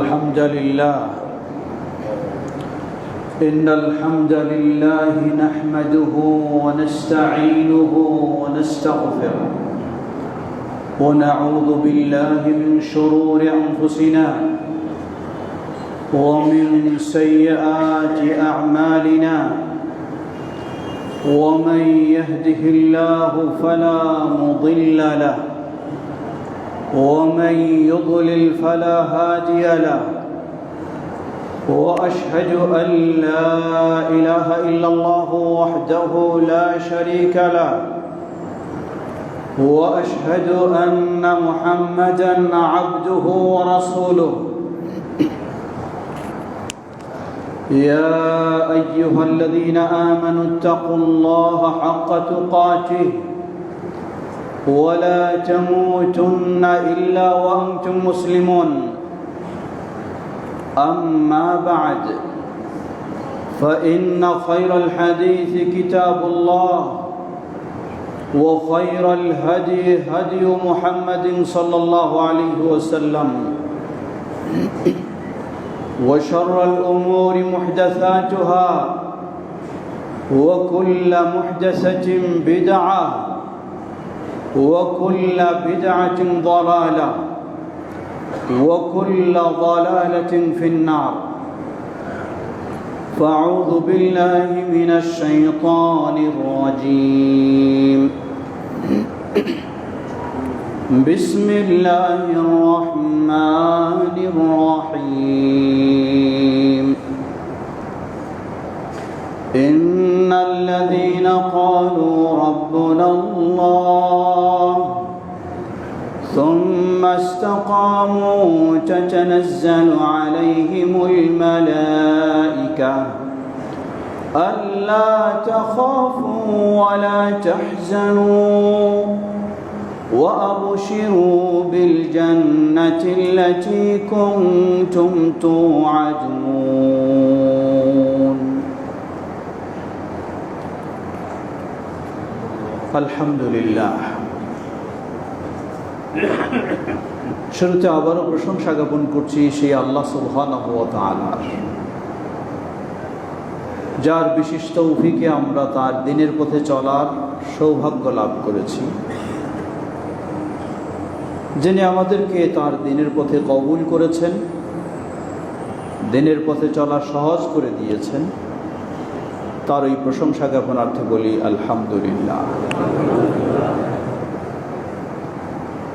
الحمد لله إن الحمد لله نحمده ونستعينه ونستغفره ونعوذ بالله من شرور أنفسنا ومن سيئات أعمالنا ومن يهده الله فلا مضل له ومن يضلل فلا هادي له وأشهد أن لا إله إلا الله وحده لا شريك له وأشهد أن محمدًا عبده ورسوله يا أيها الذين آمنوا اتقوا الله حق تقاته ولا تموتن إلا وأنتم مسلمون أما بعد فإن خير الحديث كتاب الله وخير الهدي هدي محمد صلى الله عليه وسلم وشر الأمور محدثاتها وكل محدثة بدعة وكل بدعة ضلالة وكل ضلالة في النار فأعوذ بالله من الشيطان الرجيم بسم الله الرحمن الرحيم إن الذين قالوا ربنا الله ثم استقاموا تتنزل عليهم الملائكة ألا تخافوا ولا تحزنوا وأبشروا بالجنة التي كنتم توعدون الحمد لله শুরুতে আবারও প্রশংসা জ্ঞাপন করছি সেই আল্লাহ সুবহানাহু ওয়া তাআলার, যার বিশিষ্ট তৌফিকে আমরা তার দিনের পথে চলার সৌভাগ্য লাভ করেছি, যিনি আমাদেরকে তার দিনের পথে কবুল করেছেন, দিনের পথে চলা সহজ করে দিয়েছেন। তার ওই প্রশংসা জ্ঞাপনার্থে বলি আলহামদুলিল্লাহ।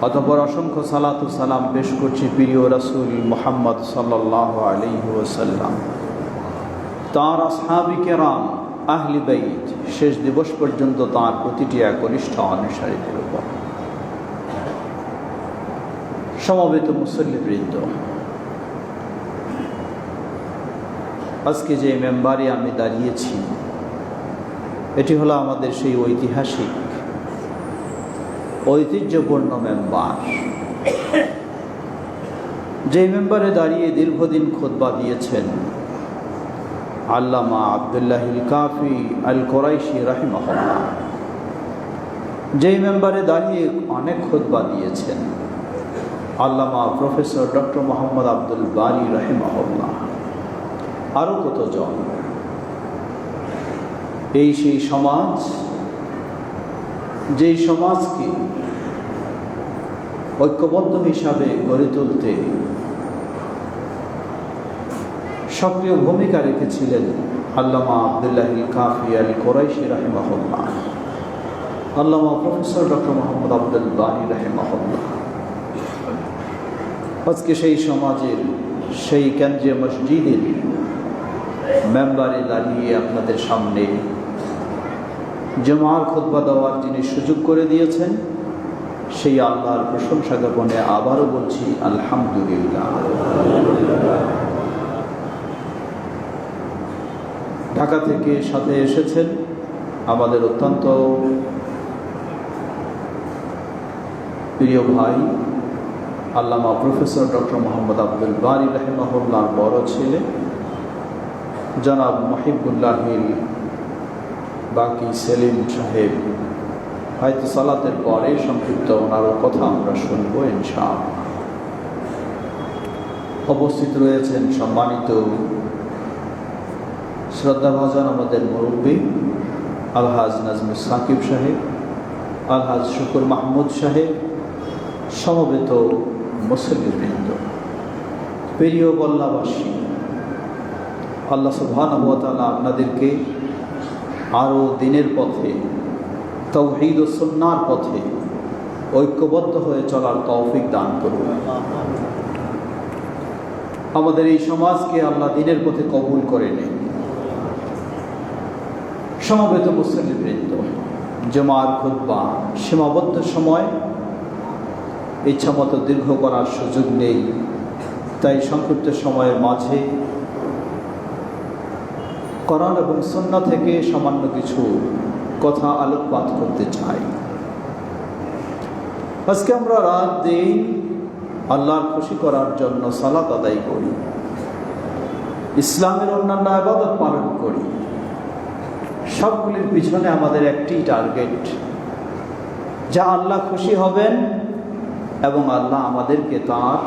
অতঃপর অসংখ্য সালাত ও সালাম পেশ করছি প্রিয় রাসূল মুহাম্মদ সাল্লাল্লাহু আলাইহি ওয়াসাল্লাম, তাঁর আসহাবি কেরাম, আহলি বাইত, শেষ দিবস পর্যন্ত তাঁর প্রতিটি একনিষ্ঠ অনুসারীদের উপর। সমবেত মুসল্লিবৃন্দ, আজকে যে মেম্বারে আমি দাঁড়িয়েছি এটি হলো আমাদের সেই ঐতিহাসিক ঐতিহ্যপূর্ণ মেম্বার, যে মেম্বারে দাঁড়িয়ে দীর্ঘদিন খুতবা দিয়েছেন আল্লামা আব্দুল্লাহিল কাফি আল কুরাইশি রাহিমাহুল্লাহ, যেই মেম্বারে দাঁড়িয়ে অনেক খুতবা দিয়েছেন আল্লামা প্রফেসর ডক্টর মোহাম্মদ আব্দুল বারী রাহিমাহুল্লাহ, আরও কতজন। এই সেই সমাজ, যেই সমাজকে ঐক্যবদ্ধ হিসাবে গড়ে তুলতে সক্রিয় ভূমিকা রেখেছিলেন আল্লামা আব্দুল্লাহিল কাফি আল কুরাইশি রাহিমাহুল্লাহ, আল্লামা প্রফেসর ডক্টর মোহাম্মদ আব্দুল বারী রাহিমাহুল্লাহ। আজকে সেই সমাজের সেই কেন্দ্রীয় মসজিদের মেম্বারে দাঁড়িয়ে আপনাদের সামনে জুমার খুতবা দেওয়ার যিনি সুযোগ করে দিয়েছেন সেই আল্লাহর প্রশংসা জ্ঞাপনে আবারও বলছি আলহামদুলিল্লাহ। ঢাকা থেকে সাথে এসেছেন আমাদের অত্যন্ত প্রিয় ভাই আল্লামা প্রফেসর ডক্টর মোহাম্মদ আব্দুল বারী রাহিমাহুল্লাহর বড় ছেলে জনাব মহিবুল্লাহিল বাকি সেলিম সাহেব, হয়তো সালাতের পরে সংক্ষিপ্ত ওনারও কথা আমরা শুনবো ইনশাআল্লাহ। উপস্থিত রয়েছেন সম্মানিত শ্রদ্ধাভাজন আমাদের মুরব্বী আলহাজ নাজমুল সাকিব সাহেব, আলহাজ শুকুর মাহমুদ সাহেব, সমবেত মুসল্লিবৃন্দ, প্রিয় বল্লাবাসী, আল্লাহ সুবহানাহু ওয়া তাআলা আপনাদেরকে আরও দিনের পথে, তাওহীদ ও সুন্নাহর পথে ঐক্যবদ্ধ হয়ে চলার তৌফিক দান করুন। আমাদের এই সমাজকে আল্লাহ দিনের পথে কবুল করে নেন। সমবেত মুসল্লিবৃন্দ, জুমার খুতবা সীমাবদ্ধ সময় ইচ্ছামতো দীর্ঘ করার সুযোগ নেই, তাই সংক্ষিপ্ত সময়ের মাঝে কোরআন এবং সুন্নাহ থেকে সামান্য কিছু কথা আলোকপাত করতে চাই। আজকে আমরা রাত দিন আল্লাহর খুশি করার জন্য সালাত আদায় করি, ইসলামের অন্যান্য ইবাদত পালন করি। সবগুলির পিছনে আমাদের একটি টার্গেট, যা আল্লাহ খুশি হবেন এবং আল্লাহ আমাদেরকে তার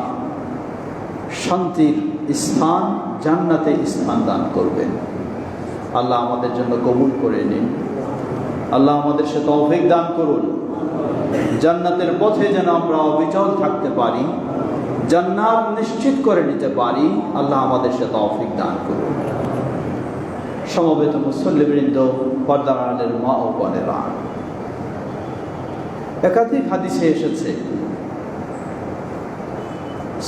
শান্তির স্থান জান্নাতে স্থান দান করবেন। আল্লাহ আমাদের জন্য কবুল করে নিন। আল্লাহ আমাদের সে তৌফিক দান করুন, জান্নাতের পথে যেন আমরা অবিচল থাকতে পারি, জান্নাত নিশ্চিত করে নিতে পারি। আল্লাহ আমাদের সে তৌফিক দান করুন। সমবেত মুসল্লিবৃন্দ, পর্দার আড়ালের মা ও বোনেরা, একাধিক হাদিসে এসেছে,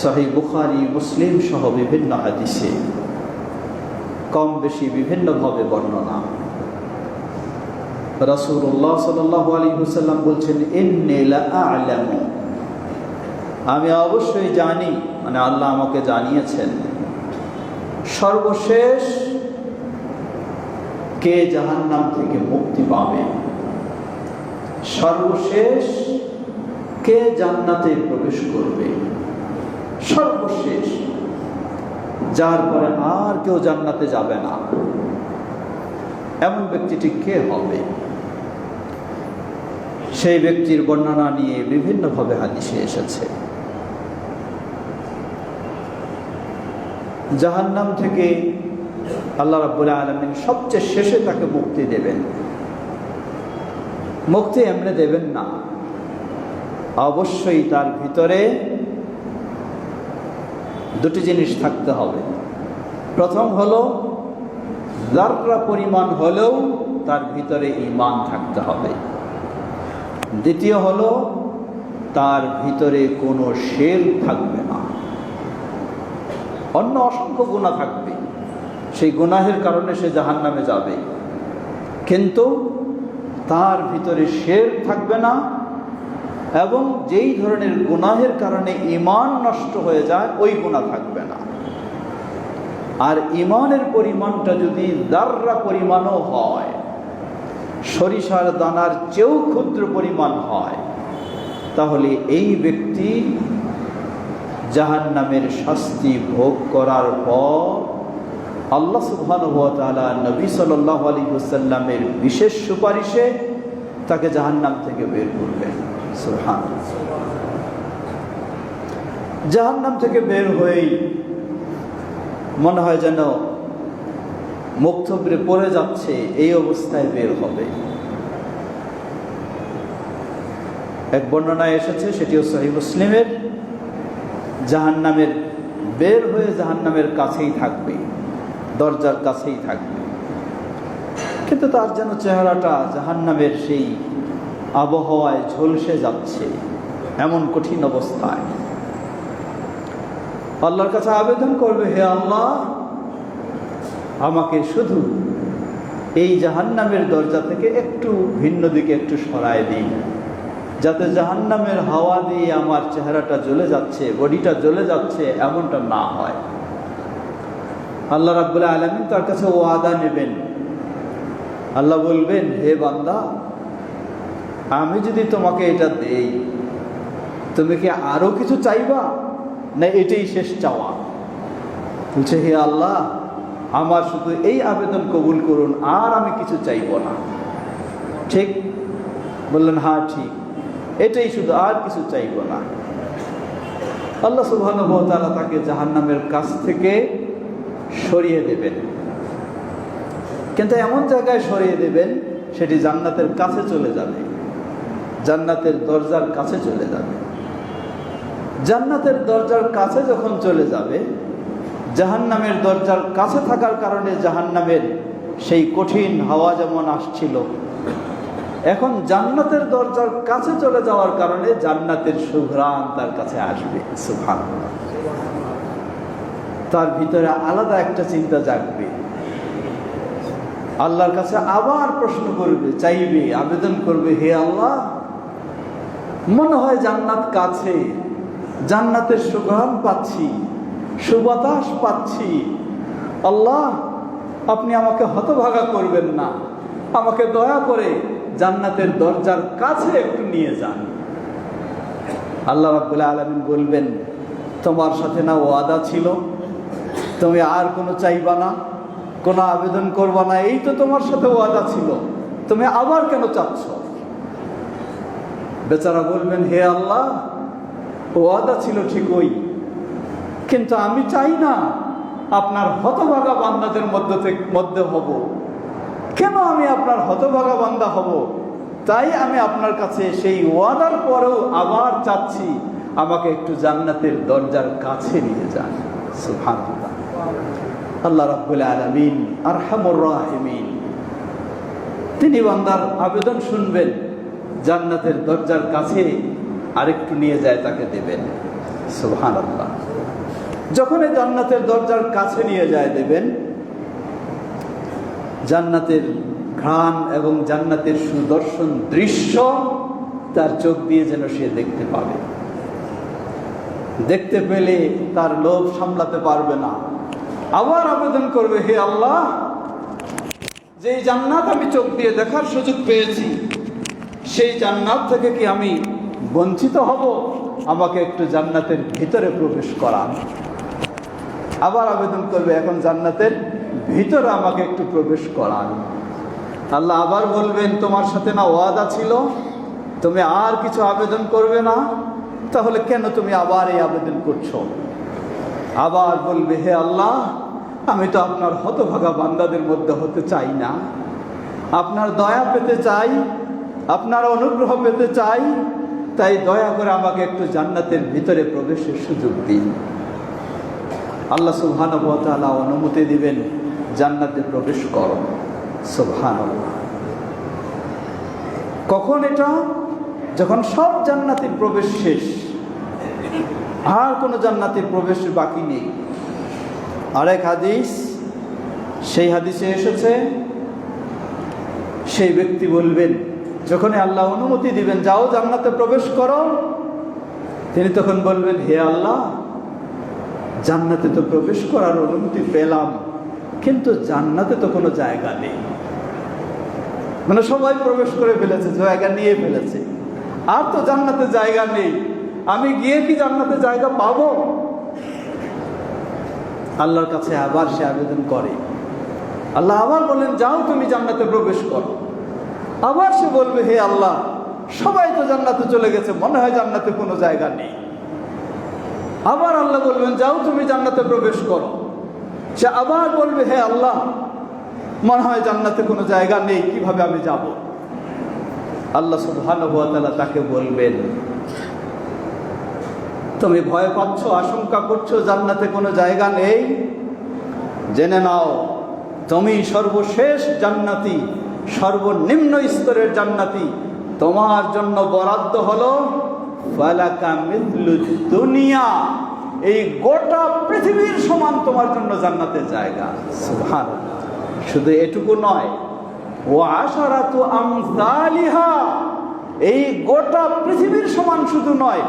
সহিহ বুখারী, মুসলিম সহ বিভিন্ন হাদিসে কম বেশি বিভিন্নভাবে বর্ণনা। রাসূলুল্লাহ সাল্লাল্লাহু আলাইহি ওয়াসাল্লাম বলছেন, ইন্নী লা আ'লামু, আমি অবশ্যই জানি, মানে আল্লাহ আমাকে জানিয়েছেন, সর্বশেষ কে জাহান্নাম থেকে মুক্তি পাবে, সর্বশেষ কে জান্নাতে প্রবেশ করবে, সর্বশেষ যার পরে আর কেউ জান্নাতে যাবে না, এমন ব্যক্তিটি কে হবে? সেই ব্যক্তির বর্ণনা নিয়ে বিভিন্নভাবে হাদিসে এসেছে। জাহান্নাম থেকে আল্লাহ রাব্বুল আলামিন সবচেয়ে শেষে তাকে মুক্তি দেবেন। মুক্তি এমনি দেবেন না, অবশ্যই তার ভিতরে দুটি জিনিস থাকতে হবে। প্রথম হলো, যাররা পরিমাণ হলেও তার ভিতরে ঈমান থাকতে হবে। দ্বিতীয় হলো, তার ভিতরে কোনো শিরক থাকবে না। অন্য অসংখ্য গুনাহ থাকবে, সেই গুনাহের কারণে সে জাহান্নামে যাবে, কিন্তু তার ভিতরে শিরক থাকবে না, এবং যেই ধরনের গুনাহের কারণে ঈমান নষ্ট হয়ে যায় ওই গুনাহ থাকবে না। আর ঈমানের পরিমাণটা যদি যাররা পরিমাণও হয়, সরিষার দানার চেয়েও ক্ষুদ্র পরিমাণ হয়, তাহলে এই ব্যক্তি জাহান্নামের শাস্তি ভোগ করার পর আল্লাহ সুবহানাহু ওয়া তাআলা নবী সাল্লাল্লাহু আলাইহি ওয়াসাল্লামের বিশেষ সুপারিশে তাকে জাহান্নাম থেকে বের করবেন। সুবহানাল্লাহ। জাহান্নাম থেকে বের হয়েই মনে হয় যেন মুখ থুবড়ে পড়ে যাচ্ছে, এই অবস্থায় বের হবে। এক বর্ণনায় এসেছে, সেটিও সহিহ মুসলিমের, জাহান্নামের বের হয়ে জাহান্নামের কাছেই থাকবে, দরজার কাছেই থাকবে, কিন্তু তার যেন চেহারাটা জাহান্নামের সেই আবহাওয়ায় ঝলসে যাচ্ছে, এমন কঠিন অবস্থায় আল্লাহর কাছে আবেদন করবে, হে আল্লাহ, আমাকে শুধু এই জাহান্নামের দরজা থেকে একটু ভিন্ন দিকে একটু সরায় দিন, যাতে জাহান্নামের হাওয়া দিয়ে আমার চেহারাটা জ্বলে যাচ্ছে, বডিটা জ্বলে যাচ্ছে, এমনটা না হয়। আল্লাহ রাব্বুল আলামিন তার কাছে ওয়াদা নেবেন। আল্লাহ বলবেন, হে বান্দা, আমি যদি তোমাকে এটা দেই, তুমি কি আরো কিছু চাইবা, না এটাই শেষ চাওয়া? বলছে, হে আল্লাহ, আমার শুধু এই আবেদন কবুল করুন, আর আমি কিছু চাইব না। ঠিক বললেন, হ্যাঁ ঠিক, এটাই শুধু, আর কিছু চাইব না। আল্লাহ সুবহানাহু ওয়া তাআলা তাকে জাহান্নামের কাছ থেকে সরিয়ে দেবেন, কিন্তু এমন জায়গায় সরিয়ে দেবেন সেটি জান্নাতের কাছে চলে যাবে, জান্নাতের দরজার কাছে চলে যাবে। জান্নাতের দরজার কাছে যখন চলে যাবে, জাহান্নামের দরজার কাছে থাকার কারণে জাহান্নামের সেই কঠিন হাওয়া যেমন আসছিল, এখন জান্নাতের দরজার কাছে চলে যাওয়ার কারণে জান্নাতের সুঘ্রাণ তার কাছে আসবে। সুবহানাল্লাহ। তার ভিতরে আলাদা একটা চিন্তা জাগবে, আল্লাহর কাছে আবার প্রশ্ন করবে, চাইবে, আবেদন করবে, হে আল্লাহ, মনে হয় জান্নাত কাছে, জান্নাতের সুঘ্রাণ পাচ্ছি, সুবাতাস পাচ্ছি, আল্লাহ আপনি আমাকে হতভাগা করবেন না, আমাকে দয়া করে জান্নাতের দরজার কাছে একটু নিয়ে যান। আল্লাহ রাব্বুল আলামিন বলবেন, তোমার সাথে না ওয়াদা ছিল, তুমি আর কোনো চাইবা না, কোনো আবেদন করবা না, এই তো তোমার সাথে ওয়াদা ছিল, তুমি আবার কেন চাচ্ছ? বেচারা বলবেন, হে আল্লাহ, ওয়াদা ছিল ঠিকই, কিন্তু আমি চাই না আপনার হতভাগা বান্দাদের মধ্যে হব। কেন আমি আপনার হতভাগা বান্দা হব? তাই আমি আপনার কাছে সেই ওয়াদার পরেও আবার চাচ্ছি, আমাকে একটু জান্নাতের দরজার কাছে নিয়ে যান। সুবহানাল্লাহ। আল্লাহ রাব্বুল আলামিন আরহামুর রাহিমিন, তিনি বান্দার আবেদন শুনবেন, জান্নাতের দরজার কাছে আরেকটু নিয়ে যায় তাকে দেবেন। সুবহানাল্লাহ। যখন এই জান্নাতের দরজার কাছে নিয়ে যায় দেবেন, জান্নাতের ঘ্রাণ এবং জান্নাতের সুদর্শন দৃশ্য তার চোখ দিয়ে যেন সে দেখতে পাবে। দেখতে পেলে তার লোভ সামলাতে পারবে না, আবার আবেদন করবে, হে আল্লাহ, যে জান্নাত আমি চোখ দিয়ে দেখার সুযোগ পেয়েছি, সেই জান্নাত থেকে কি আমি বঞ্চিত হব? আমাকে একটু জান্নাতের ভিতরে প্রবেশ করান। আবার আবেদন করবে, এখন জান্নাতের ভিতরে আমাকে একটু প্রবেশ করান। আল্লাহ আবার বলবেন, তোমার সাথে না ওয়াদা ছিল, তুমি আর কিছু আবেদন করবে না, তাহলে কেন তুমি আবার এই আবেদন করছো? আবার বলবে, হে আল্লাহ, আমি তো আপনার হতভাগা বান্দাদের মধ্যে হতে চাই না, আপনার দয়া পেতে চাই, আপনার অনুগ্রহ পেতে চাই, তাই দয়া করে আমাকে একটু জান্নাতের ভিতরে প্রবেশের সুযোগ দিন। আল্লাহ সুবহানাহু ওয়া তাআলা অনুমতি দিবেন, জান্নাতে প্রবেশ করো। সুবহানাল্লাহ। কখন এটা? যখন সব জান্নাতের প্রবেশ শেষ, আর কোনো জান্নাতের প্রবেশ বাকি নেই। আরেক হাদিস, সেই হাদিসে এসেছে, সেই ব্যক্তি বলবেন, যখন আল্লাহ অনুমতি দিবেন, যাও জান্নাতে প্রবেশ করো, তিনি তখন বলবেন, হে আল্লাহ, জান্নাতে তো প্রবেশ করার অনুমতি পেলাম, কিন্তু জান্নাতে তো কোনো জায়গা নেই। মানে সবাই প্রবেশ করে ফেলেছে, জায়গা নিয়ে ফেলেছে, আর তো জান্নাতে জায়গা নেই, আমি গিয়ে কি জান্নাতে জায়গা পাবো? আল্লাহর কাছে আবার সে আবেদন করে, আল্লাহ আবার বলেন, যাও তুমি জান্নাতে প্রবেশ করো। আবার সে বলবে, হে আল্লাহ, সবাই তো জান্নাতে চলে গেছে, মনে হয় জান্নাতে কোনো জায়গা নেই। আবার আল্লাহ বলবেন, যাও তুমি জান্নাতে প্রবেশ করো। সে আবার বলবে, হে আল্লাহ, মনে হয় জান্নাতে কোনো জায়গা নেই, কিভাবে আমি যাব? আল্লাহ সুবহানাহু ওয়া তাআলা তাকে বলবেন, তুমি ভয় পাচ্ছ, আশঙ্কা করছো জান্নাতে কোনো জায়গা নেই, জেনে নাও, তুমি সর্বশেষ জান্নাতি, সর্বনিম্ন স্তরের জান্নাতি, তোমার জন্য বরাদ্দ হলো ফালাকা মিথলুদ দুনিয়া, এই গোটা পৃথিবীর সমান তোমার জন্য জান্নাতের জায়গা। সুবহানাল্লাহ। শুধু এটুকু নয়, ওয়া আশারাতু আমসালিহা, এই গোটা পৃথিবীর সমান শুধু নয়,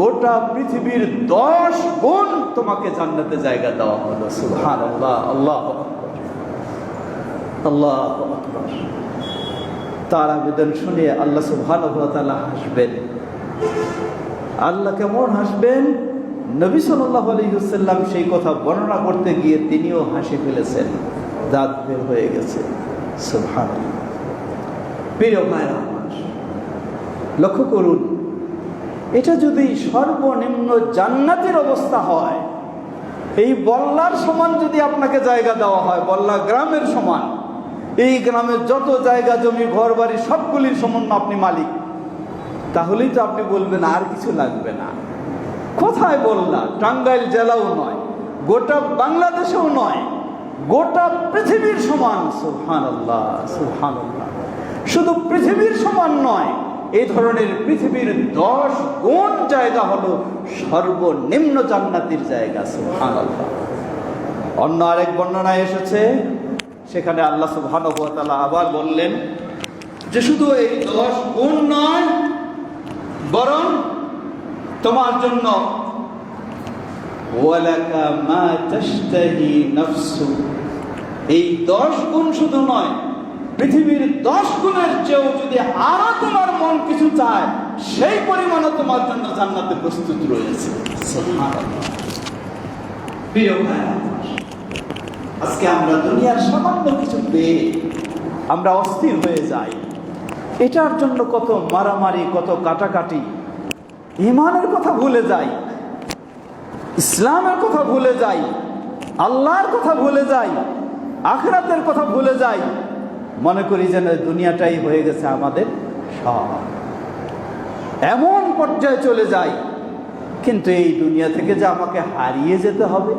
গোটা পৃথিবীর 10 গুণ তোমাকে জান্নাতে জায়গা দেওয়া হলো। সুবহানাল্লাহ। আল্লাহু আকবার, আল্লাহু আকবার। তার আবেদন শুনে আল্লাহ সুবহানাহু ওয়া তাআলা হাসবেন। আল্লাহ কেমন হাসবেন? নবী সাল্লাল্লাহু আলাইহি ওয়াসাল্লাম সেই কথা বর্ণনা করতে গিয়ে তিনিও হাসি ফেলেছেন, দাঁত বের হয়ে গেছে। সুবহানাল্লাহ। প্রিয় ভাইরা আমার, লক্ষ্য করুন, এটা যদি সর্বনিম্ন জান্নাতের অবস্থা হয়, এই বল্লার সমান যদি আপনাকে জায়গা দেওয়া হয়, বল্লা গ্রামের সমান, এই গ্রামের যত জায়গা জমি ঘর বাড়ি সবগুলির সমান আপনি মালিক, তাহলেই তো আপনি বলবেন আর কিছু লাগবে না। কোথায় বললা? টাঙ্গাইল জেলাও নয়, গোটা বাংলাদেশেও নয়, গোটা পৃথিবীর সমান। সুবহানাল্লাহ, সুবহানাল্লাহ। শুধু পৃথিবীর সমান নয়, এই ধরনের পৃথিবীর 10 গুণ জায়গা হলো সর্বনিম্ন জান্নাতের জায়গা। সুবহানাল্লাহ। অন্য আরেক বর্ণনায় এসেছে, সেখানে আল্লাহ সুবহানাহু ওয়া তাআলা আবার বললেন যে শুধু এই 10 গুণ নয়, বরং তোমার জন্য ওয়ালাকা মা তাশতাহি নাফসু, এই 10 গুণ শুধু নয়, পৃথিবীর 10 গুণের চেয়েও যদি আরো তোমার মন কিছু চায়, সেই পরিমাণে তোমার জন্য জান্নাতে প্রস্তুত রয়েছে। সুবহানাল্লাহ। প্রিয় ভাই, আজকে আমরা দুনিয়ার সামান্য কিছু পেয়ে আমরা অস্থির হয়ে যাই। এটার জন্য কত মারামারি, কত কাটাকাটি, ঈমানের কথা ভুলে যাই, ইসলামের কথা ভুলে যাই, আল্লাহর কথা ভুলে যাই, আখিরাতের কথা ভুলে যাই। মনে করি যেন দুনিয়াটাই হয়ে গেছে আমাদের সব, এমন পর্যায়ে চলে যাই। কিন্তু এই দুনিয়া থেকে যে আমাকে হারিয়ে যেতে হবে,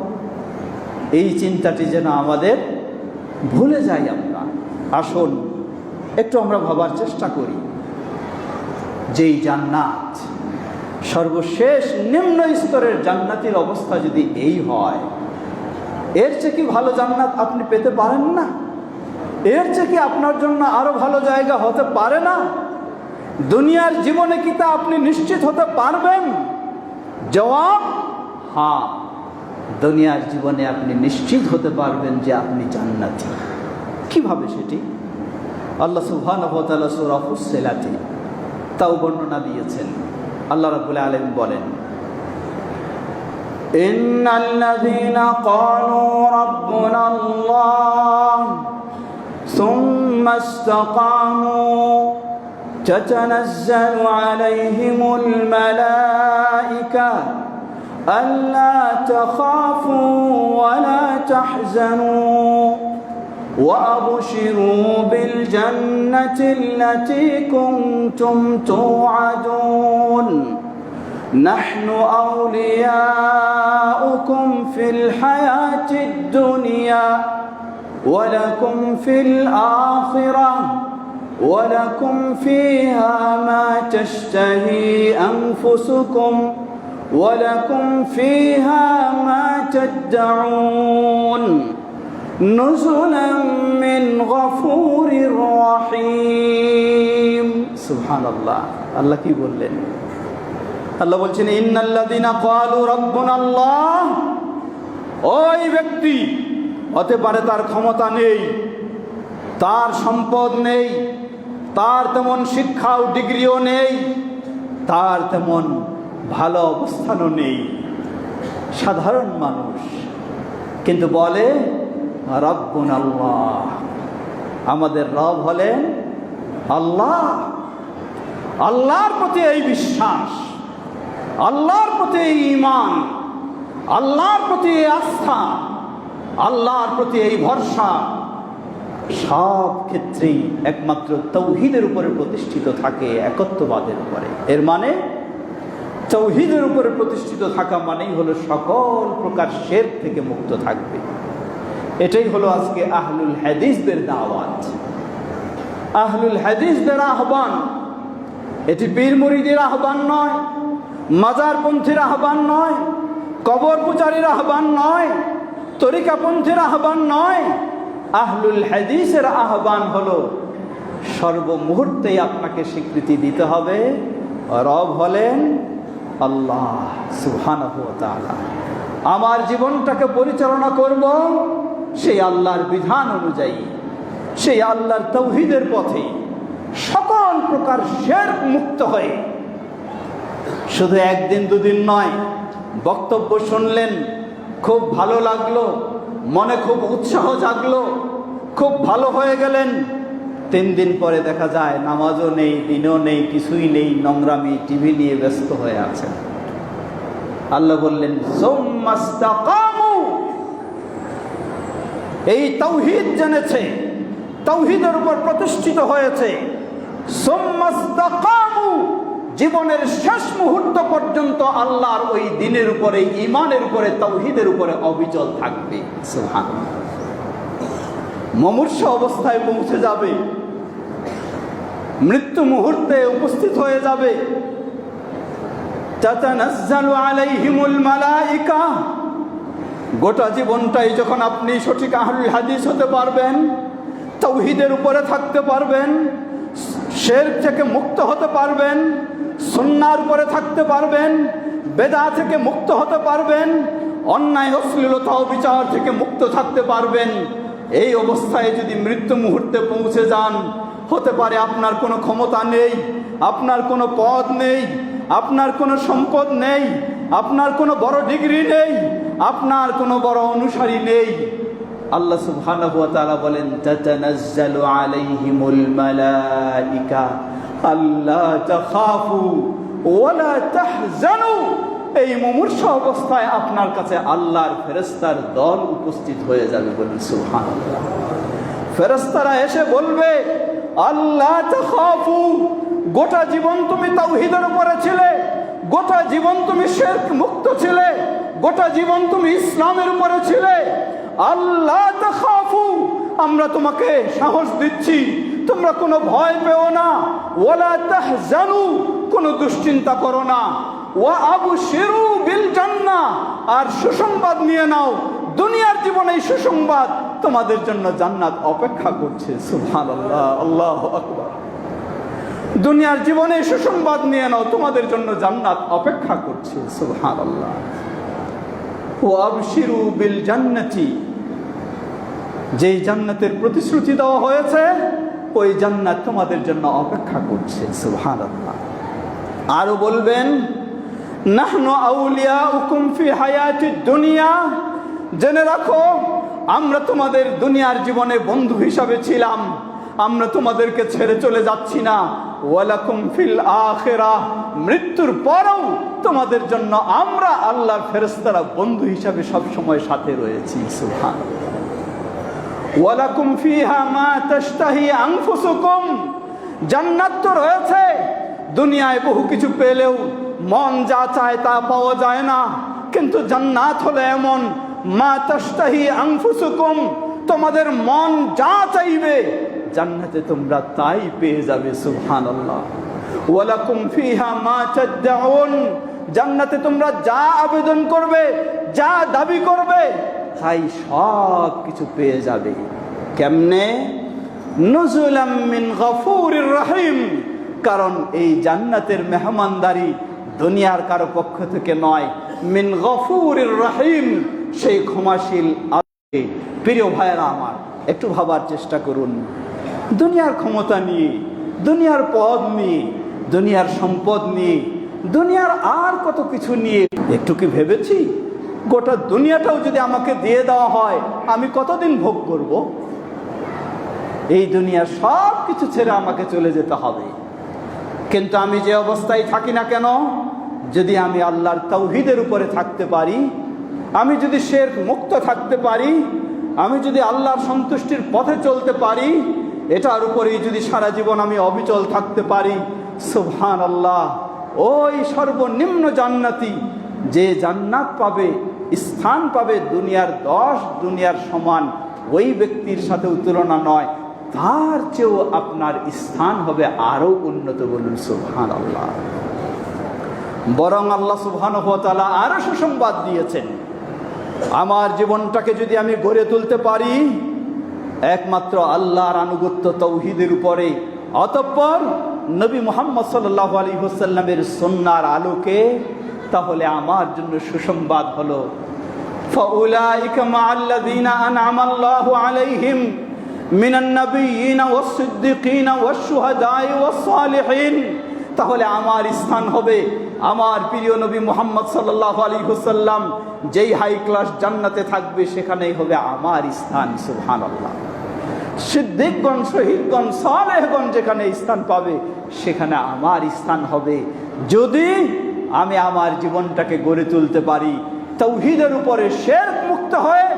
এই চিন্তাটি যেন আমাদের ভুলে যাই আমরা। আসুন একটু আমরা ভাবার চেষ্টা করি, যেই জান্নাত, সর্বশেষ নিম্ন স্তরের জান্নাতের অবস্থা যদি এই হয়, এর চেয়ে কি ভালো জান্নাত আপনি পেতে পারেন না? এর চেয়ে কি আপনার জন্য আরো ভালো জায়গা হতে পারে না? দুনিয়ার জীবনে কি তা আপনি নিশ্চিত হতে পারবেন? জবাব হ্যাঁ, দুনিয়ার জীবনে আপনি নিশ্চিত হতে পারবেন যে আপনি জান্নাতি। কিভাবে সেটি? আল্লাহ সুবহানাহু ওয়া তাআলা সূরা ফুসসিলাতে তাও বর্ণনা দিয়েছেন। আল্লাহ রাব্বুল আলামিন বলেন, ইন্নাল্লাযীনা ক্বালু রাব্বুনাল্লাহ সুম্মা ইসতাকামু তাতানাজ্জালু আলাইহিমুল মালায়েকা আল্লা তাখাফু ওয়া লা তাহজানু وأبشروا بالجنة التي كنتم توعدون نحن أولياؤكم في الحياة الدنيا ولكم في الآخرة ولكم فيها ما تشتهي أنفسكم ولكم فيها ما تدعون نزلا من غفور رحيم। সুবহানাল্লাহ। আল্লাহ কি বললেন? আল্লাহ বলছেন, ইন্নাল্লাযীনা ক্বালু রাব্বুনাল্লাহ, ওই ব্যক্তি, হতে পারে তার ক্ষমতা নেই, তার সম্পদ নেই, তার তেমন শিক্ষা ও ডিগ্রিও নেই, তার তেমন ভালো অবস্থানও নেই, সাধারণ মানুষ, কিন্তু বলে রাব্বুনাল্লাহ, আমাদের রব হলেন আল্লাহ। আল্লাহর প্রতি এই বিশ্বাস, আল্লাহর প্রতি এই ঈমান, আল্লাহর প্রতি এই আস্থা, আল্লাহর প্রতি এই ভরসা সব ক্ষেত্রেই একমাত্র তাওহীদের উপরে প্রতিষ্ঠিত থাকে, একত্ববাদের উপরে। এর মানে তাওহীদের উপরে প্রতিষ্ঠিত থাকা মানেই হলো সকল প্রকার শিরক থেকে মুক্ত থাকবে। এটাই হলো আজকে আহলুল হাদিসদের দাওয়াত, আহলুল হাদিসদের আহ্বান। এটি পীর মুরিদের আহ্বান নয়, মাজারপন্থীর আহ্বান নয়, কবর পূজারীর আহ্বান নয়, তরিকাপন্থীর আহ্বান নয়। আহলুল হাদিসের আহ্বান হলো সর্বমুহূর্তেই আপনাকে স্বীকৃতি দিতে হবে রব হলেন আল্লাহ সুবহানাহু ওয়া তাআলা। আমার জীবনটাকে পরিচালনা করব সেই আল্লাহর বিধান অনুযায়ী, সেই আল্লাহর তাওহীদের পথে, সকল প্রকার শিরক মুক্ত হয়ে। শুধু একদিন দুদিন নয়, বক্তব্য শুনলেন, খুব ভালো লাগলো, মনে খুব উৎসাহ জাগলো, খুব ভালো হয়ে গেলেন, 3 দিন পরে দেখা যায় নামাজও নেই, দিনও নেই, কিছুই নেই, নোংরামি, টিভি নিয়ে ব্যস্ত হয়ে আছেন। আল্লাহ বললেন সুম্মাস্তাকামু, এই তাওহীদ জেনেছে, তাওহীদের উপর প্রতিষ্ঠিত হয়েছে, সুম্মাস্তাকামু, জীবনের শেষ মুহূর্ত পর্যন্ত আল্লাহর ওই দিনের উপরে, ঈমানের উপরে, তাওহীদের উপরে অবিচল থাকবে। সুবহানাল্লাহ। মুমূর্ষু অবস্থায় পৌঁছে যাবে, মৃত্যু মুহূর্তে উপস্থিত হয়ে যাবে। তাতানাজ্জালু আলাইহিমুল মালাইকা, গোটা জীবনটাই যখন আপনি সঠিক আহলুল হাদিস হতে পারবেন, তাওহীদের উপরে থাকতে পারবেন, শিরক থেকে মুক্ত হতে পারবেন, সুন্নাহর উপরে থাকতে পারবেন, বেদাত থেকে মুক্ত হতে পারবেন, অন্যায় অশ্লীলতা ও বিচার থেকে মুক্ত থাকতে পারবেন। এই অবস্থায় যদি মৃত্যু মুহূর্তে পৌঁছে যান, হতে পারে আপনার কোনো ক্ষমতা নেই, আপনার কোনো পদ নেই, আপনার কোনো সম্পদ নেই, আপনার কোনো বড় ডিগ্রি নেই, আপনার কোনো বড় অনুসারী নেই। আল্লাহ সুবহানাহু ওয়া তাআলা বলেন তাতানাজ্জালু আলাইহিমুল মালাইকা আল্লা তাখাফু ওয়া লা তাহজানু, এই মুমূর্ষু অবস্থায় আপনার কাছে আল্লাহর ফেরেশতার দল উপস্থিত হয়ে যাবে। বলেন সুবহানাল্লাহ। ফেরেশতারা এসে বলবে আল্লা তাখাফু, গোটা জীবন তুমি তাওহীদের উপরে ছিলে, গোটা জীবন তুমি শিরক মুক্ত ছিলে, গোটা জীবন তুমি ইসলামের উপরে ছিলে। আল্লাহ তাখাফু, আমরা তোমাকে সাহস দিচ্ছি, তোমরা কোনো ভয় পেও না। ওয়ালা তাহজানু, কোনো দুশ্চিন্তা করো না। ওয়া আবশিরু বিল জান্নাহ, আর সুসংবাদ নিয়ে নাও, দুনিয়ার জীবনে এই সুসংবাদ তোমাদের জন্য জান্নাত অপেক্ষা করছে। সুবহানাল্লাহ, আল্লাহু আকবার। দুনিয়ার জীবনে সুসংবাদ নিয়ে নাও, তোমাদের জন্য জান্নাত অপেক্ষা করছে। সুবহানাল্লাহ। ওয়া আবশিরু বিল জান্নাতি, যেই জান্নাতের প্রতিশ্রুতি দেওয়া হয়েছে ওই জান্নাত তোমাদের জন্য অপেক্ষা করছে। সুবহানাল্লাহ। আরো বলবেন নাহনু আউলিয়াউকুম ফি হায়াতিদ দুনিয়া, জেনে রাখো আমরা তোমাদের দুনিয়ার জীবনে বন্ধু হিসাবে ছিলাম, আমরা তোমাদেরকে ছেড়ে চলে যাচ্ছি না। ওয়ালাকুম ফিল আখিরাহ, মৃত্যুর পরেও তোমাদের জন্য আমরা আল্লাহর ফেরেশতারা বন্ধু হিসাবে সব সময় সাথে রয়েছি। সুবহানাল্লাহ। ওয়ালাকুম ফিহা মা তাশতাহি আনফুসুকুম, জান্নাত তো রয়েছে, দুনিয়ায় বহু কিছু পেলেও মন যা চায় তা পাওয়া যায় না, কিন্তু জান্নাত হলো এমন মা তাশতাহি আনফুসুকুম, তোমাদের মন যা চাইবে জান্নাতে তোমরা তাই পেয়ে যাবে। সুবহানাল্লাহ। ওয়ালাকুম ফিহা মা তাদউন, জান্নাতে তোমরা যা আবেদন করবে, যা দাবি করবে, তাই সব কিছু পেয়ে যাবে। কেমনে? নুজুলাম মিন গফুরির রহিম, কারণ এই জান্নাতের মেহমানদারি দুনিয়ার কারো পক্ষ থেকে নয়, মিন গফুরির রহিম, সেই ক্ষমাশীল আল্লাহ। প্রিয় ভাইরা আমার, একটু ভাবার চেষ্টা করুন, দুনিয়ার ক্ষমতা নিয়ে, দুনিয়ার পদ নিয়ে, দুনিয়ার সম্পদ নিয়ে, দুনিয়ার আর কত কিছু নিয়ে একটু কি ভেবেছি গোটা দুনিয়াটাও যদি আমাকে দিয়ে দেওয়া হয় আমি কতদিন ভোগ করব? এই দুনিয়ার সব কিছু ছেড়ে আমাকে চলে যেতে হবে। কিন্তু আমি যে অবস্থায় থাকি না কেন, যদি আমি আল্লাহর তাওহীদের উপরে থাকতে পারি, আমি যদি শিরক মুক্ত থাকতে পারি, আমি যদি আল্লাহর সন্তুষ্টির পথে চলতে পারি, এটার উপরেই যদি সারা জীবন আমি অবিচল থাকতে পারি, সুবহানাল্লাহ, ওই সর্বনিম্ন জান্নাতি যে জান্নাত পাবে, স্থান পাবে দুনিয়ার 10 দুনিয়ার সমান, ওই ব্যক্তির সাথে তুলনা নয়, তার চেয়েও আপনার স্থান হবে আরো উন্নত। বলুন সুবহানাল্লাহ। বরং আল্লাহ সুবহানাহু ওয়া তাআলা আরো সুসংবাদ দিয়েছেন, আমার জীবনটাকে যদি আমি গড়ে তুলতে পারি একমাত্র আল্লাহর আনুগত্য তাওহীদের উপরে, অতঃপর নবী মুহাম্মদ সাল্লাল্লাহু আলাইহি ওয়াসাল্লামের সুন্নাহর আলোকে, তাহলে আমার জন্য সুসংবাদ হলো ফাউলাইকা মাআল্লাযীনা আন'আমাল্লাহু আলাইহিম মিনান নাবিয়্যিনা ওয়াস-সিদ্দীকিনা ওয়াশ-শুহাদা'i ওয়াস-সালিহিন। তাহলে আমার স্থান হবে আমার প্রিয় নবী মুহাম্মদ সাল্লাল্লাহু আলাইহি ওয়াসাল্লাম যেই হাই ক্লাস জান্নাতে থাকবে, সেখানেই হবে আমার স্থান। সুবহানাল্লাহ। সিদ্দিকগণ, শহীদগণ, সালেহগণ যেখানে স্থান পাবে সেখানে আমার স্থান হবে, যদি আমি আমার জীবনটাকে গড়ে তুলতে পারি তাওহীদের উপরে শিরক মুক্ত হয়ে,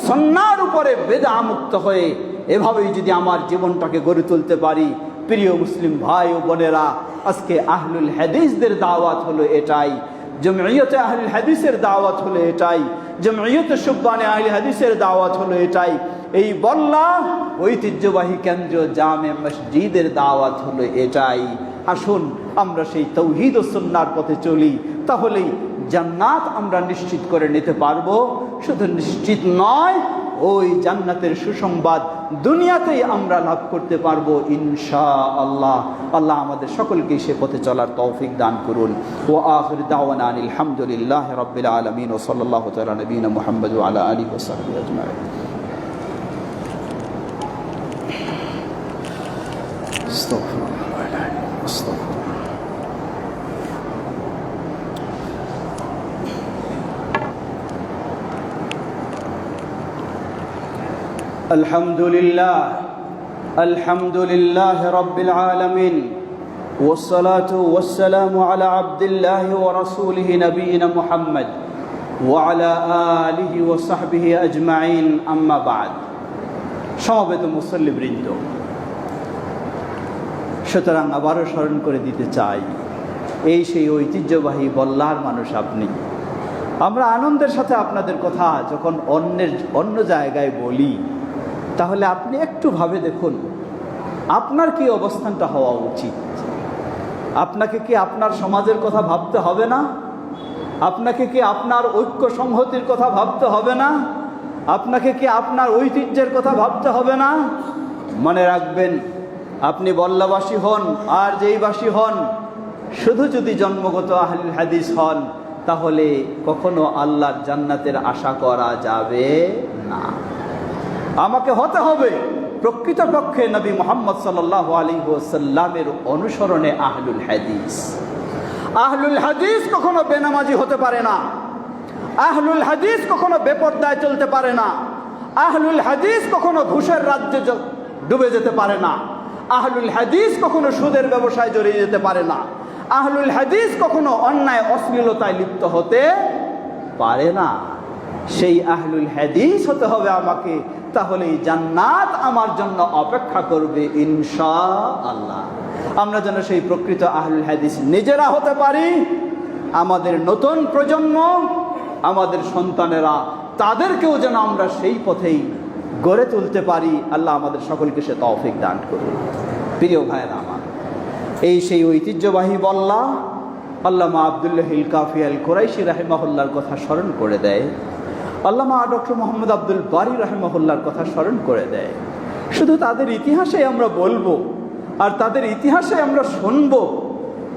সুন্নাহর উপরে বিদআ মুক্ত হয়ে। এভাবেই যদি আমার জীবনটাকে গড়ে তুলতে পারি, প্রিয় মুসলিম ভাই ও বোনেরা, আজকে আহলুল হাদিসদের দাওয়াত হলো এটাই, জমঈয়তে আহলুল হাদিসের দাওয়াত হলো এটাই, জমঈয়তে শুব্বানে আহলে হাদিসের দাওয়াত হলো এটাই, এই বল্লা ঐতিহ্যবাহী কেন্দ্র জামে মসজিদের দাওয়াত হলো এটাই। আসুন আমরা সেই তাওহীদ ও সুন্নাহর পথে চলি, তাহলেই জান্নাত আমরা নিশ্চিত করে নিতে পারবো। শুধু নিশ্চিত নয়, ওই জান্নাতের সুসংবাদ দুনিয়াতেই আমরা লাভ করতে পারবো ইনশাআল্লাহ। আল্লাহ আমাদের সকলকে সে পথে চলার তৌফিক দান করুন। ওয়া আখির দাওয়ানা আনিল হামদুলিল্লাহি রাব্বিল আলামিন ওয়া সাল্লাল্লাহু তাআলা নবিনা মুহাম্মদ ওয়া আলা আলিহি ওয়া সাহবিহি আজমাইন। আলহামদুলিল্লাহ রাব্বিল আলামিন والصلاة والسلام على عبد الله ورسوله نبينا محمد وعلى آله وصحبه أجمعين أما بعد। সমবেত মুসল্লিবৃন্দ, সুতরাং আবারও স্মরণ করে দিতে চাই, এই সেই ঐতিহ্যবাহী বল্লার মানুষ আপনি। আমরা আনন্দের সাথে আপনাদের কথা যখন অন্য জায়গায় বলি, তাহলে আপনি একটু ভাবে দেখুন আপনার কি অবস্থানটা হওয়া উচিত। আপনাকে কি আপনার সমাজের কথা ভাবতে হবে না? আপনাকে কি আপনার ঐক্য সংহতির কথা ভাবতে হবে না? আপনাকে কি আপনার ঐতিহ্যের কথা ভাবতে হবে না? মনে রাখবেন, আপনি বল্লাবাসী হন আর যেইবাসী হন, শুধু যদি জন্মগত আহলুল হাদিস হন, তাহলে কখনো আল্লাহর জান্নাতের আশা করা যাবে না। আমাকে হতে হবে প্রকৃতপক্ষে নবী মুহাম্মদ সাল্লাল্লাহু আলাইহি ওয়াসাল্লামের অনুসরণে আহলুল হাদিস। আহলুল হাদিস কখনো বেনামাজি হতে পারে না। আহলুল হাদিস কখনো বেপরদায় চলতে পারে না। আহলুল হাদিস কখনো ঘুষের রাজ্যে ডুবে যেতে পারে না। আহলুল হাদিস কখনো সুদের ব্যবসায় জড়িয়ে যেতে পারে না। আহলুল হাদিস কখনো অন্যায় অশ্লীলতায় লিপ্ত হতে পারে না। সেই আহলুল হাদিস হতে হবে আমাকে, তাহলেই জান্নাত আমার জন্য অপেক্ষা করবে ইনশাআল্লাহ। আমরা যেন সেই প্রকৃত আহলুল হাদিস নিজেরা হতে পারি, আমাদের নতুন প্রজন্ম, আমাদের সন্তানেরা, তাদেরকেও যেন আমরা সেই পথেই গড়ে তুলতে পারি। আল্লাহ আমাদের সকলকে সে তৌফিক দান করুন। প্রিয় ভাইয়েরা আমার, এই সেই ঐতিহ্যবাহী বল্লা আল্লামা আব্দুল্লাহিল কাফি আল কুরাইশি রাহিমাহুল্লাহর কথা স্মরণ করে দেয়, আল্লামা ডক্টর মোহাম্মদ আব্দুল বারী রাহিমাহুল্লাহর কথা স্মরণ করে দেয়। শুধু তাদের ইতিহাসে আমরা বলবো আর তাদের ইতিহাসে আমরা শুনবো,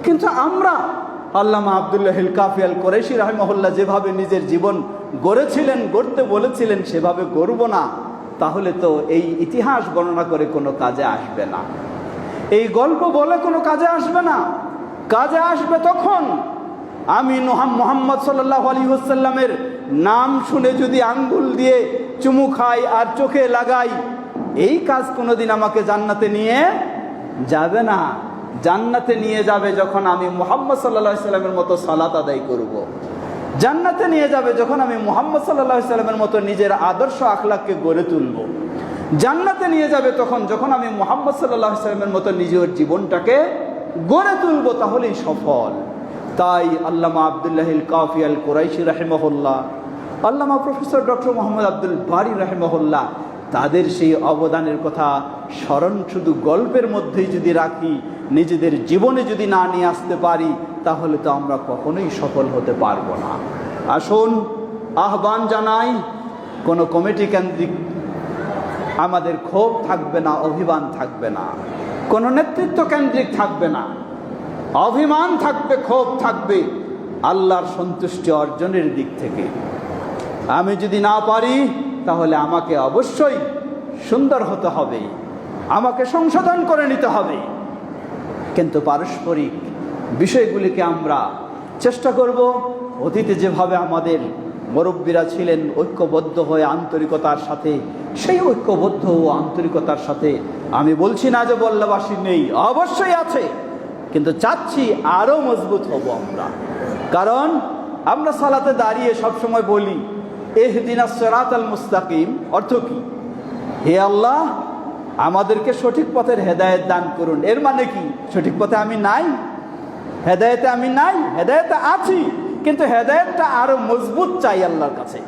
কিন্তু আমরা আল্লামা আব্দুল্লাহিল কাফি আল কুরাইশি রাহিমাহুল্লাহ যেভাবে নিজের জীবন গড়েছিলেন, গড়তে বলেছিলেন, সেভাবে গড়ব না, তাহলে তো এই ইতিহাস বর্ণনা করে কোনো কাজে আসবে না, এই গল্প বলে কোনো কাজে আসবে না। কাজে আসবে তখন আমি মুহাম্মদ সাল্লাল্লাহু আলাইহি ওয়াসাল্লামের নাম শুনে যদি আঙ্গুল দিয়ে চুমু খাই আর চোখে লাগাই, এই কাজ কোনোদিন আমাকে জান্নাতে নিয়ে যাবে না। জান্নাতে নিয়ে যাবে যখন আমি মুহাম্মদ সাল্লাল্লাহু আলাইহি ওয়াসাল্লামের মতো সালাত আদায় করব। জান্নাতে নিয়ে যাবে যখন আমি মুহাম্মদ সাল্লাল্লাহু আলাইহি ওয়াসাল্লামের মতো নিজের আদর্শ আখলাককে গড়ে তুলব। জান্নাতে নিয়ে যাবে যখন আমি মুহাম্মদ সাল্লাল্লাহু আলাইহি ওয়াসাল্লামের মতো নিজের জীবনটাকে গড়ে তুলব, তাহলেই সফল। তাই আল্লামা আব্দুল্লাহিল কাফি আল কুরাইশি রাহিমাহুল্লাহ, আল্লামা প্রফেসর ডক্টর মোহাম্মদ আব্দুল বারী রাহিমাহুল্লাহ, তাদের সেই অবদানের কথা স্মরণ শুধু গল্পের মধ্যেই যদি রাখি, নিজেদের জীবনে যদি না নিয়ে আসতে পারি, তাহলে তো আমরা কখনোই সফল হতে পারবো না। আসুন আহ্বান জানাই, কোনো কমিটি কেন্দ্রিক আমাদের ক্ষোভ থাকবে না, অভিমান থাকবে না, কোনো নেতৃত্ব কেন্দ্রিক থাকবে না, অভিমান থাকবে, ক্ষোভ থাকবে আল্লাহর সন্তুষ্টি অর্জনের দিক থেকে। আমি যদি না পারি, তাহলে আমাকে অবশ্যই সুন্দর হতে হবে, আমাকে সংশোধন করে নিতে হবে। কিন্তু পারস্পরিক বিষয়গুলিকে আমরা চেষ্টা করব অতীতে যেভাবে আমাদের মুরব্বীরা ছিলেন ঐক্যবদ্ধ হয়ে আন্তরিকতার সাথে, সেই ঐক্যবদ্ধ ও আন্তরিকতার সাথে আমি বলছি না যে বল্লাবাসী নেই, অবশ্যই আছে, কিন্তু চাচ্ছি আরও মজবুত হব আমরা। কারণ আমরা সালাতে দাঁড়িয়ে সবসময় বলি ইহদিনাস সিরাতাল মুস্তাকিম, অর্থ কি? হে আল্লাহ, আমাদেরকে সঠিক পথের হেদায়েত দান করুন। এর মানে কি সঠিক পথে আমি নাই, হেদায়েতে আমি নাই? হেদায়েতে আছি, কিন্তু হেদায়েতটা আরো মজবুত চাই আল্লাহর কাছে,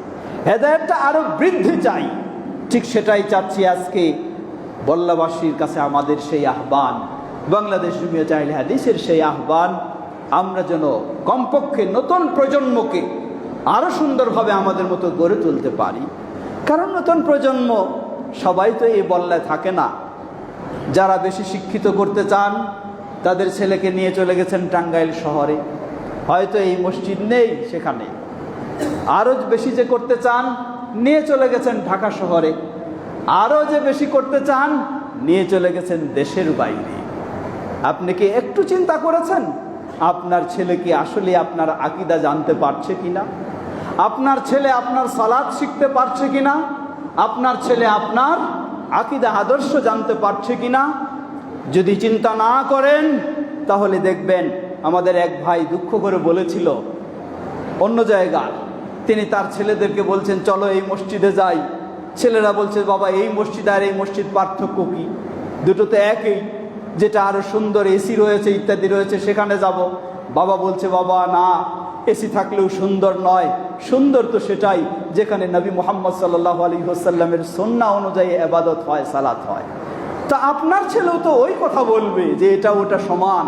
হেদায়েতটা আরো বৃদ্ধি চাই। ঠিক সেটাই চাচ্ছি আজকে বল্লাবাসীর কাছে আমাদের সেই আহ্বান, বাংলাদেশ জমিয়ত আহলে হাদিসের সেই আহ্বান, আমরা যেন কমপক্ষে নতুন প্রজন্মকে আরো সুন্দরভাবে আমাদের মতো গড়ে তুলতে পারি। কারণ নতুন প্রজন্ম সবাই তো এই বল্লায় থাকে না। যারা বেশি শিক্ষিত করতে চান তাদের ছেলেকে নিয়ে চলে গেছেন টাঙ্গাইল শহরে, হয়তো এই মসজিদ নেই সেখানে। আরও বেশি যে করতে চান নিয়ে চলে গেছেন ঢাকা শহরে, আরও যে বেশি করতে চান নিয়ে চলে গেছেন দেশের বাইরে। আপনি কি একটু চিন্তা করেছেন আপনার ছেলে কি আসলে আপনার আকীদা জানতে পারছে কিনা? আপনার ছেলে আপনার সালাত শিখতে পারছে কিনা? আপনার ছেলে আপনার আকীদা আদর্শ জানতে পারছে কিনা? যদি চিন্তা না করেন তাহলে দেখবেন, আমাদের এক ভাই দুঃখ করে বলেছিল অন্য জায়গার, তিনি তার ছেলেদেরকে বলছেন চলো এই মসজিদে যাই। ছেলেরা বলছে বাবা এই মসজিদ আর এই মসজিদ পার্থক্য কি? দুটো তো একই, যেটা আরো সুন্দর এসি রয়েছে ইত্যাদি রয়েছে সেখানে যাব। বাবা বলছে বাবা না, এসি থাকলেও সুন্দর নয়, সুন্দর তো সেটাই যেখানে নবী মুহাম্মদ সাল্লাল্লাহু আলাইহি ওয়াসাল্লামের সুন্নাহ অনুযায়ী ইবাদত হয়, সালাত হয়। তা আপনার ছেলেও তো ওই কথা বলবে যে এটা ওটা সমান,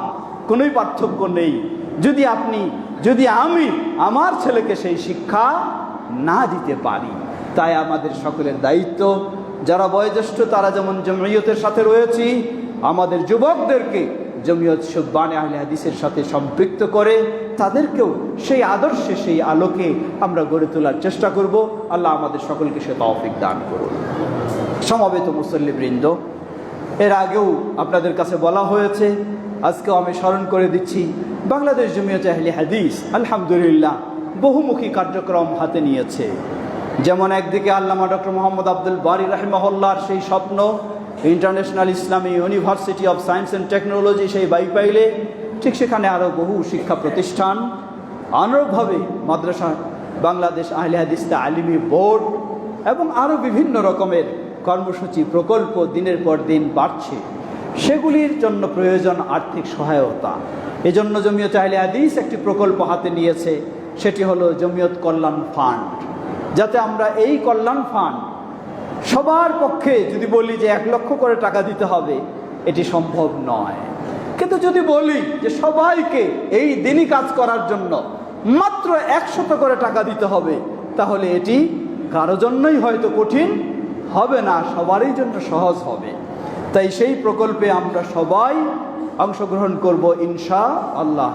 কোনোই পার্থক্য নেই। যদি আমি আমার ছেলেকে সেই শিক্ষা না দিতে পারি, তাই আমাদের সকলের দায়িত্ব, যারা বয়োজ্যেষ্ঠ তারা যেমন জমিয়তের সাথে রয়েছি, আমাদের যুবকদেরকে জমিয়ত শুব্বানে আহলে হাদিসের সাথে সম্পৃক্ত করে তাদেরকেও সেই আদর্শে সেই আলোকে আমরা গড়ে তোলার চেষ্টা করব। আল্লাহ আমাদের সকলকে সে তৌফিক দান করুন। সমবেত মুসল্লিবৃন্দ, এর আগেও আপনাদের কাছে বলা হয়েছে, আজকেও আমি স্মরণ করে দিচ্ছি, বাংলাদেশ জমিয়ত আহলে হাদিস আলহামদুলিল্লাহ বহুমুখী কার্যক্রম হাতে নিয়েছে। যেমন একদিকে আল্লামা ডক্টর মোহাম্মদ আব্দুল বারী রাহিমাহুল্লাহর সেই স্বপ্ন, international Islami university of science and technology সেই বাইপাইলে, ঠিক সেখানে আরও বহু শিক্ষা প্রতিষ্ঠান, অনুরূপভাবে মাদ্রাসা, বাংলাদেশ আহলে হাদিস তালিমি বোর্ড এবং আরও বিভিন্ন রকমের কর্মসূচি প্রকল্প দিনের পর দিন বাড়ছে। সেগুলির জন্য প্রয়োজন আর্থিক সহায়তা। এজন্য জমিয়ত আহলে হাদিস একটি প্রকল্প হাতে নিয়েছে, সেটি হলো জমিয়ত কল্যাণ ফান্ড। যাতে আমরা এই কল্যাণ ফান্ড সবার পক্ষে যদি বলি যে 1 লক্ষ করে টাকা দিতে হবে, এটি সম্ভব নয়। কিন্তু যদি বলি যে সবাইকে এই দিনই কাজ করার জন্য মাত্র 100 করে টাকা দিতে হবে, তাহলে এটি কারো জন্যই হয়তো কঠিন হবে না, সবারই জন্য সহজ হবে। তাই সেই প্রকল্পে আমরা সবাই অংশগ্রহণ করব ইনশাআল্লাহ।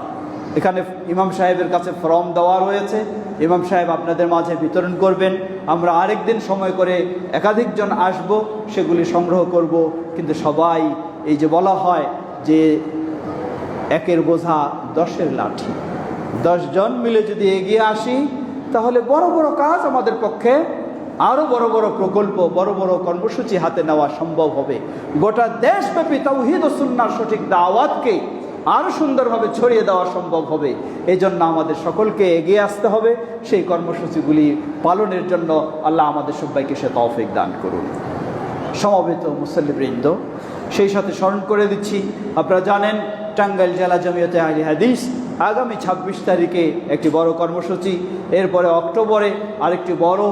এখানে ইমাম সাহেবের কাছে ফর্ম দেওয়া রয়েছে, ইমাম সাহেব আপনাদের মাঝে বিতরণ করবেন। আমরা আরেকদিন সময় করে একাধিকজন আসব, সেগুলি সংগ্রহ করব। কিন্তু সবাই, এই যে বলা হয় যে 1-এর বোঝা 10-এর লাঠি, 10 জন মিলে যদি এগিয়ে আসি তাহলে বড় বড় কাজ আমাদের পক্ষে, আরও বড় বড় প্রকল্প, বড় বড় কর্মসূচি হাতে নেওয়া সম্ভব হবে। গোটা দেশব্যাপী তাওহীদ ও সুন্নাহর সঠিক দাওয়াতকে আরও সুন্দরভাবে ছড়িয়ে দেওয়া সম্ভব হবে। এই জন্য আমাদের সকলকে এগিয়ে আসতে হবে সেই কর্মসূচিগুলি পালনের জন্য। আল্লাহ আমাদের সবাইকে সে তৌফিক দান করুন। সমবেত মুসল্লিবৃন্দ, সেই সাথে স্মরণ করে দিচ্ছি, আপনারা জানেন টাঙ্গাইল জেলা জমিয়তে আহলে হাদিস আগামী 26 তারিখে একটি বড় কর্মসূচি, এরপরে অক্টোবরে আরেকটি বড়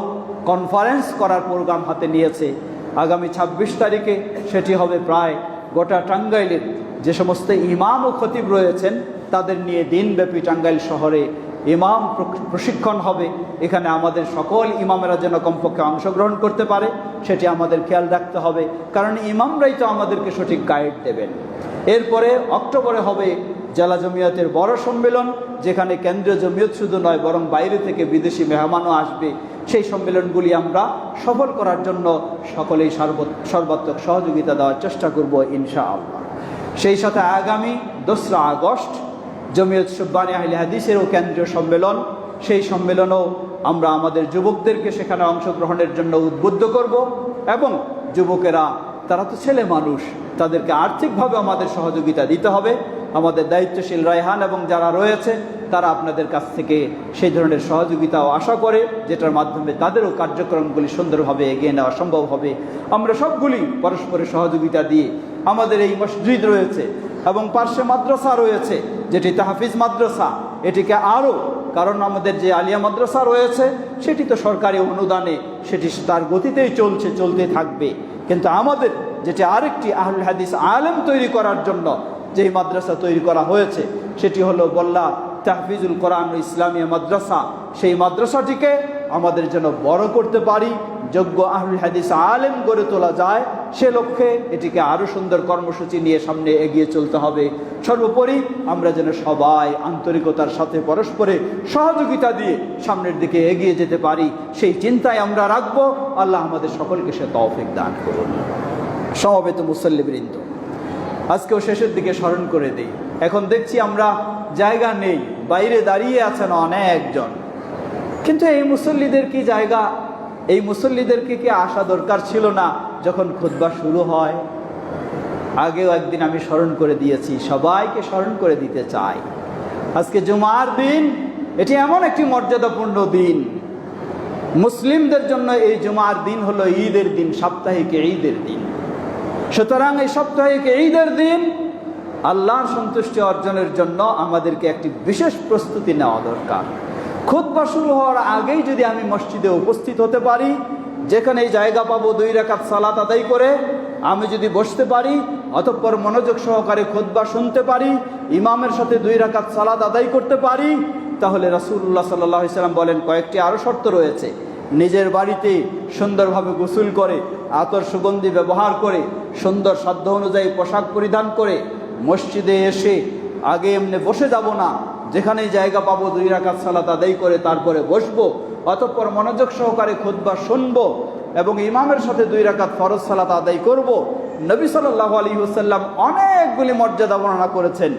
কনফারেন্স করার প্রোগ্রাম হাতে নিয়েছে। আগামী 26 তারিখে সেটি হবে প্রায় গোটা টাঙ্গাইলের যে সমস্ত ইমাম ও খতিব রয়েছেন তাদের নিয়ে দিনব্যাপী টাঙ্গাইল শহরে ইমাম প্রশিক্ষণ হবে। এখানে আমাদের সকল ইমামেরা যেন কমপক্ষে অংশগ্রহণ করতে পারে সেটি আমাদের খেয়াল রাখতে হবে, কারণ ইমামরাই তো আমাদেরকে সঠিক গাইড দেবেন। এরপরে অক্টোবরে হবে জেলা জমিয়তের বড় সম্মেলন, যেখানে কেন্দ্রীয় জমিয়ত শুধু নয় বরং বাইরে থেকে বিদেশি মেহমানও আসবে। সেই সম্মেলনগুলি আমরা সফল করার জন্য সকলেই সর্বাত্মক সহযোগিতা দেওয়ার চেষ্টা করব ইনশাআল্লাহ। সেই সাথে আগামী 2 আগস্ট জমিয়ত শুব্বানে আহলে হাদিসেরও কেন্দ্রীয় সম্মেলন, সেই সম্মেলনও আমরা আমাদের যুবকদেরকে সেখানে অংশগ্রহণের জন্য উদ্বুদ্ধ করব। এবং যুবকেরা তারা তো ছেলে মানুষ, তাদেরকে আর্থিকভাবে আমাদের সহযোগিতা দিতে হবে। আমাদের দায়িত্বশীল রায়হান এবং যারা রয়েছে তারা আপনাদের কাছ থেকে সেই ধরনের সহযোগিতাও আশা করে, যেটার মাধ্যমে তাদেরও কার্যক্রমগুলি সুন্দরভাবে এগিয়ে নেওয়া সম্ভব হবে। আমরা সবগুলি পরস্পরের সহযোগিতা দিয়ে আমাদের এই মসজিদ রয়েছে এবং পার্শ্বে মাদ্রাসা রয়েছে, যেটি তাহফিজ মাদ্রাসা, এটিকে আরও, কারণ আমাদের যে আলিয়া মাদ্রাসা রয়েছে সেটি তো সরকারি অনুদানে সেটি তার গতিতেই চলতে থাকবে। কিন্তু আমাদের যেটি আরেকটি আহলুল হাদিস আলেম তৈরি করার জন্য যেই মাদ্রাসা তৈরি করা হয়েছে সেটি হলো বল্লা তাহফিজুল কোরআন ও ইসলামিয়া মাদ্রাসা। সেই মাদ্রাসাটিকে আমাদের যেন বড় করতে পারি, যোগ্য আহলুল হাদিস আলেম গড়ে তোলা যায়, সে লক্ষ্যে এটিকে আরও সুন্দর কর্মসূচি নিয়ে সামনে এগিয়ে চলতে হবে। সর্বোপরি আমরা যেন সবাই আন্তরিকতার সাথে পরস্পরে সহযোগিতা দিয়ে সামনের দিকে এগিয়ে যেতে পারি, সেই চিন্তায় আমরা রাখবো। আল্লাহ আমাদের সকলকে সে তৌফিক দান করুন। সমবেত মুসল্লিবৃন্দ, আজকেও শেষের দিকে স্মরণ করে দিই, এখন দেখছি আমরা জায়গা নেই, বাইরে দাঁড়িয়ে আছেন অনেকজন, কিন্তু এই মুসল্লিদের কি জায়গা? এই মুসল্লিদেরকে কি আসা দরকার ছিল না যখন খুতবা শুরু হয়? আগেও একদিন আমি স্মরণ করে দিয়েছি, সবাইকে স্মরণ করে দিতে চাই। আজকে জুমার দিন, এটি এমন একটি মর্যাদাপূর্ণ দিন। মুসলিমদের জন্য এই জুমার দিন হলো ঈদের দিন, সাপ্তাহিক ঈদের দিন। সুতরাং এই সাপ্তাহিক ঈদের দিন আল্লাহর সন্তুষ্টি অর্জনের জন্য আমাদেরকে একটি বিশেষ প্রস্তুতি নেওয়া দরকার। খুতবা শুরু হওয়ার আগেই যদি আমি মসজিদে উপস্থিত হতে পারি, যেখানেই জায়গা পাবো 2 রাকাত সালাত আদায় করে আমি যদি বসতে পারি, অতঃপর মনোযোগ সহকারে খুতবা শুনতে পারি, ইমামের সাথে 2 রাকাত সালাত আদায় করতে পারি, তাহলে রাসূলুল্লাহ সাল্লাল্লাহু আলাইহি সাল্লাম বলেন কয়েকটি আরও শর্ত রয়েছে। নিজের বাড়িতে সুন্দরভাবে গোসল করে, আতর সুগন্ধি ব্যবহার করে, সুন্দর সাধ্য অনুযায়ী পোশাক পরিধান করে মসজিদে এসে আগে এমনি বসে যাব না, যেখানেই জায়গা পাবো 2 রাকাত সালাত আদায় করে তারপরে বসবো, অতঃপর মনোযোগ সহকারে খুতবা শুনবো এবং ইমামের সাথে 2 রাকাত ফরজ সালাত আদায় করব। নবী সাল্লাল্লাহু আলাইহি ওয়াসাল্লাম অনেকগুলি মর্যাদা বর্ণনা করেছেন।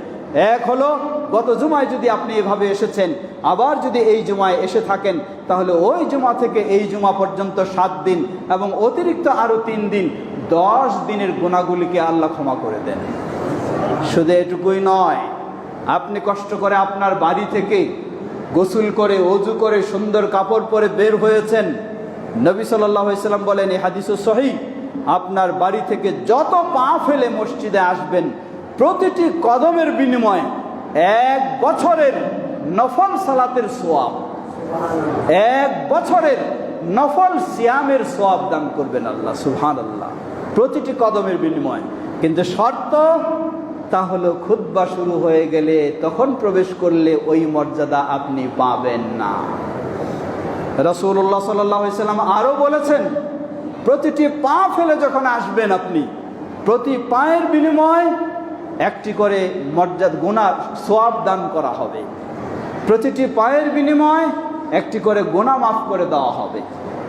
এক হলো, গত জুমায় যদি আপনি এভাবে এসেছেন, আবার যদি এই জুমায় এসে থাকেন, তাহলে ওই জুমা থেকে এই জুমা পর্যন্ত 7 দিন এবং অতিরিক্ত আরও 3 দিন, 10 দিনের গুনাহগুলিকে আল্লাহ ক্ষমা করে দেন। শুধু এটুকুই নয়, আপনি কষ্ট করে আপনার বাড়ি থেকে গোসল করে, ওযু করে, সুন্দর কাপড় পরে বের হয়েছেন। নবী সাল্লাল্লাহু আলাইহি সাল্লাম বলেন, এই হাদিসও সহিহ, আপনার বাড়ি থেকে যত পা ফেলে মসজিদে আসবেন, প্রতিটি কদমের বিনিময়ে 1 বছরের নফল সালাতের সওয়াব, 1 বছরের নফল সিয়ামের সওয়াব দান করবেন আল্লাহ। সুবহানাল্লাহ, প্রতিটি কদমের বিনিময়ে। কিন্তু শর্ত তা হলো খুতবা শুরু হয়ে গেলে তখন প্রবেশ করলে ওই মর্যাদা আপনি পাবেন না। রাসূলুল্লাহ সাল্লাল্লাহু আলাইহি সাল্লাম আরও বলেছেন, প্রতিটি পা ফেলে যখন আসবেন আপনি, প্রতি পায়ের বিনিময়ে 1টি করে মর্যাদা গুনাহ সওয়াব দান করা হবে, প্রতিটি পায়ের বিনিময়ে 1টি করে গুনাহ মাফ করে দেওয়া হবে,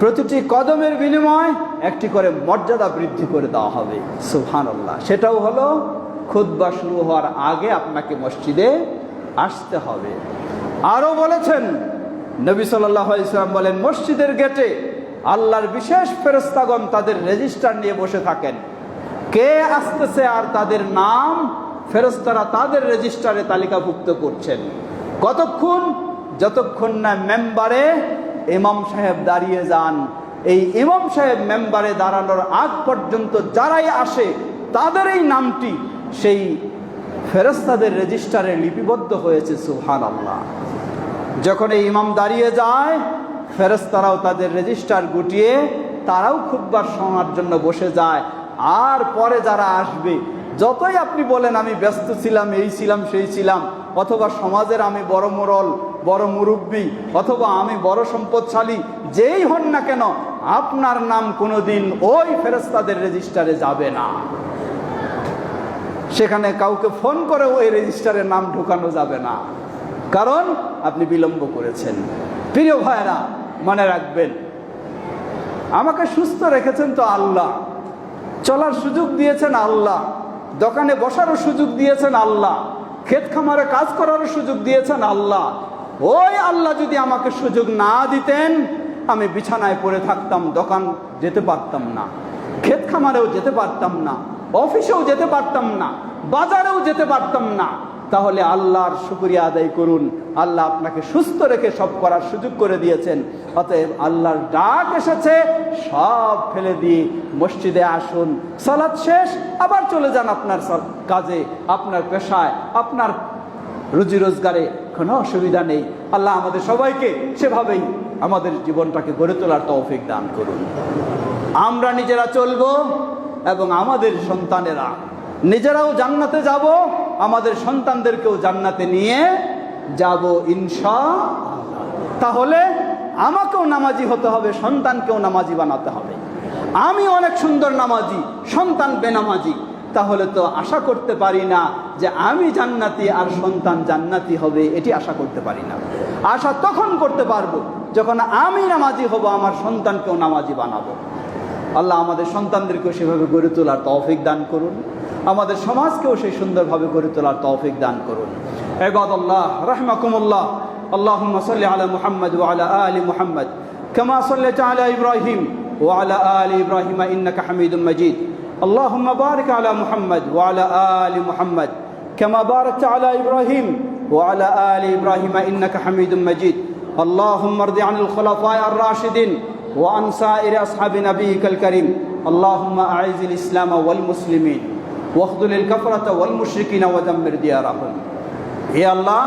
প্রতিটি কদমের বিনিময়ে 1টি করে মর্যাদা বৃদ্ধি করে দেওয়া হবে। সুবহানাল্লাহ, সেটাও হলো খুতবা শুরু হওয়ার আগে আপনাকে মসজিদে আসতে হবে। আরও বলেছেন নবী সাল্লাল্লাহু আলাইহি ওয়াসাল্লাম বলেন, মসজিদের গেটে আল্লাহর বিশেষ ফেরেশতাগণ তাদের রেজিস্টার নিয়ে বসে থাকেন। কে আসতেছে আর তাদের নাম ফেরেশতারা তাদের রেজিস্টারে তালিকাভুক্ত করছেন। কতক্ষণ? যতক্ষণ না মেম্বারে ইমাম সাহেব দাঁড়িয়ে যান। এই ইমাম সাহেব মেম্বারে দাঁড়ানোর আগ পর্যন্ত যারাই আসে তাদের এই নামটি সেই ফেরেশতাদের রেজিস্টারে লিপিবদ্ধ হয়েছে। সুবহানাল্লাহ, যখন এই ইমাম দাঁড়িয়ে যায়, ফেরেশতারাও তাদের রেজিস্টার গুটিয়ে তারাও খুতবা শোনার জন্য বসে যায়। আর পরে যারা আসবে, যতই আপনি বলেন আমি ব্যস্ত ছিলাম, এই ছিলাম, সেই ছিলাম, অথবা সমাজের আমি বড় মোড়ল, বড় মুরব্বী, অথবা আমি বড় সম্পদশালী, যেই হন না কেন, আপনার নাম কোনোদিন ওই ফেরেশতাদের রেজিস্টারে যাবে না। সেখানে কাউকে ফোন করে ওই রেজিস্টারে নাম ঢোকানো যাবে না, কারণ আপনি বিলম্ব করেছেন। প্রিয় ভাইরা, মনে রাখবেন, আমাকে সুস্থ রেখেছেন তো আল্লাহ, চলার সুযোগ দিয়েছেন আল্লাহ, দোকানে বসারও সুযোগ দিয়েছেন আল্লাহ, ক্ষেত খামারে কাজ করারও সুযোগ দিয়েছেন আল্লাহ। ওই আল্লাহ যদি আমাকে সুযোগ না দিতেন, আমি বিছানায় পড়ে থাকতাম, দোকান যেতে পারতাম না, ক্ষেত খামারেও যেতে পারতাম না, অফিসেও যেতে পারতাম না, বাজারেও যেতে পারতাম না। তাহলে আল্লাহর শুকরিয়া আদায় করুন, আল্লাহ আপনাকে সুস্থ রেখে সব করার সুযোগ করে দিয়েছেন। অতএব আল্লাহর ডাক এসেছে, সব ফেলে দিয়ে মসজিদে আসুন, সালাত শেষ আবার চলে যান আপনার কাজে, আপনার পেশায়, আপনার রুজি রোজগারে, কোনো অসুবিধা নেই। আল্লাহ আমাদের সবাইকে সেভাবেই আমাদের জীবনটাকে গড়ে তোলার তৌফিক দান করুন। আমরা নিজেরা চলবো এবং আমাদের সন্তানেরা নিজেরাও জান্নাতে যাব, আমাদের সন্তানদেরকেও জান্নাতে নিয়ে যাব ইনশাআল্লাহ। তাহলে আমাকেও নামাজি হতে হবে, সন্তানকেও নামাজি বানাতে হবে। আমি অনেক সুন্দর নামাজি, সন্তান বেনামাজি, তাহলে তো আশা করতে পারি না যে আমি জান্নাতি আর সন্তান জান্নাতি হবে, এটি আশা করতে পারি না। আশা তখন করতে পারবো যখন আমি নামাজি হব, আমার সন্তানকেও নামাজি বানাবো। আল্লাহ আমাদের সন্তানদেরকেও সেভাবে গড়ে তোলার তৌফিক দান করুন, আমাদের সমাজকেও সেই সুন্দরভাবে গড়ে তোলার তৌফিক দান করুন। ইবাদাল্লাহ রাহমাকুমুল্লাহ, আল্লাহুম্মা সাল্লি আলা মুহাম্মদ ওয়া আলা আলি মুহাম্মদ কামা সাল্লাইতা আলা ইব্রাহিম ওয়া আলা আলি ইব্রাহিম ইন্নাকা হামিদুম মাজিদ। اللهم بارك على محمد وعلى آل محمد كما باركت على إبراهيم وعلى آل إبراهيم إنك حميد مجيد. اللهم ارض عن الخلفاء الراشدين وعن سائر أصحاب نبيك الكريم. اللهم أعز الإسلام والمسلمين واخذل الكفرة والمشركين ودمر ديارهم. হে আল্লাহ,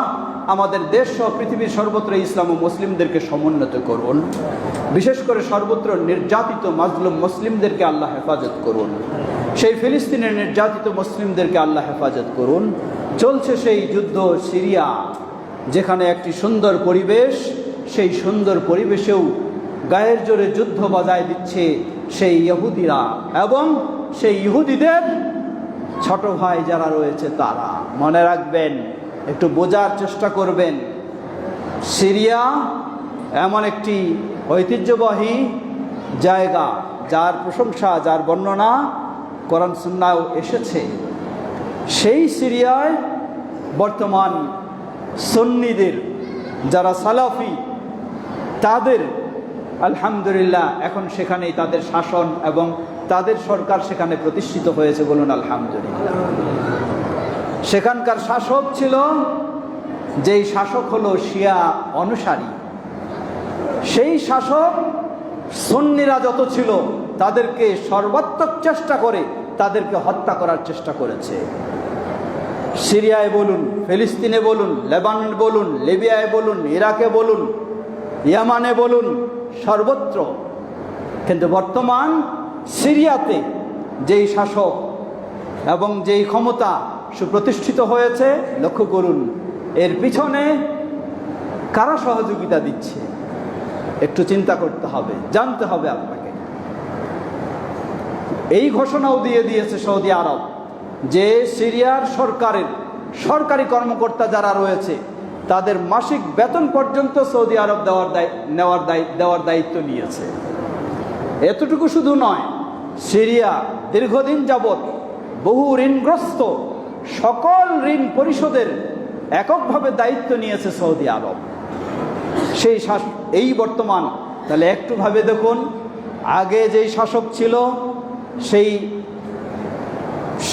আমাদের দেশ ও পৃথিবীর সর্বত্র ইসলাম ও মুসলিমদেরকে সমুন্নত করুন। বিশেষ করে সর্বত্র নির্যাতিত মাজলুম মুসলিমদেরকে আল্লাহ হেফাজত করুন। সেই ফিলিস্তিনের নির্যাতিত মুসলিমদেরকে আল্লাহ হেফাজত করুন। চলছে সেই যুদ্ধ সিরিয়া, যেখানে একটি সুন্দর পরিবেশ, সেই সুন্দর পরিবেশেও গায়ের জোরে যুদ্ধ বাজায় দিচ্ছে সেই ইহুদিরা এবং সেই ইহুদিদের ছোট ভাই যারা রয়েছে তারা। মনে রাখবেন, একটু বোঝার চেষ্টা করবেন, সিরিয়া এমন একটি ঐতিহ্যবাহী জায়গা যার প্রশংসা, যার বর্ণনা কোরআন সুন্নাহও এসেছে। সেই সিরিয়ায় বর্তমান সুন্নিদের যারা সালাফি, তাদের আলহামদুলিল্লাহ এখন সেখানেই তাদের শাসন এবং তাদের সরকার সেখানে প্রতিষ্ঠিত হয়েছে, বলুন আলহামদুলিল্লাহ। সেখানকার শাসক ছিল, যেই শাসক হলো শিয়া অনুসারী। সেই শাসক সুন্নিরা যত ছিল তাদেরকে সর্বাত্মক চেষ্টা করে তাদেরকে হত্যা করার চেষ্টা করেছে। সিরিয়ায় বলুন, ফিলিস্তিনে বলুন, লেবানন বলুন, লিবিয়ায় বলুন, ইরাকে বলুন, ইয়ামানে বলুন, সর্বত্র। কিন্তু বর্তমান সিরিয়াতে যেই শাসক এবং যেই ক্ষমতা সুপ্রতিষ্ঠিত হয়েছে, লক্ষ্য করুন এর পিছনে কারা সহযোগিতা দিচ্ছে, একটু চিন্তা করতে হবে, জানতে হবে আপনাকে। এই ঘোষণাও দিয়ে দিয়েছে সৌদি আরব যে সিরিয়ার সরকারের সরকারি কর্মকর্তা যারা রয়েছে তাদের মাসিক বেতন পর্যন্ত সৌদি আরব দেওয়ার দায়িত্ব নিয়েছে। এতটুকু শুধু নয়, সিরিয়া দীর্ঘদিন যাবৎ বহু ঋণগ্রস্ত, সকল ঋণ পরিশোধের এককভাবে দায়িত্ব নিয়েছে সৌদি আরব। সেই এই বর্তমান, তাহলে একটু ভাবে দেখুন, আগে যেই শাসক ছিল সেই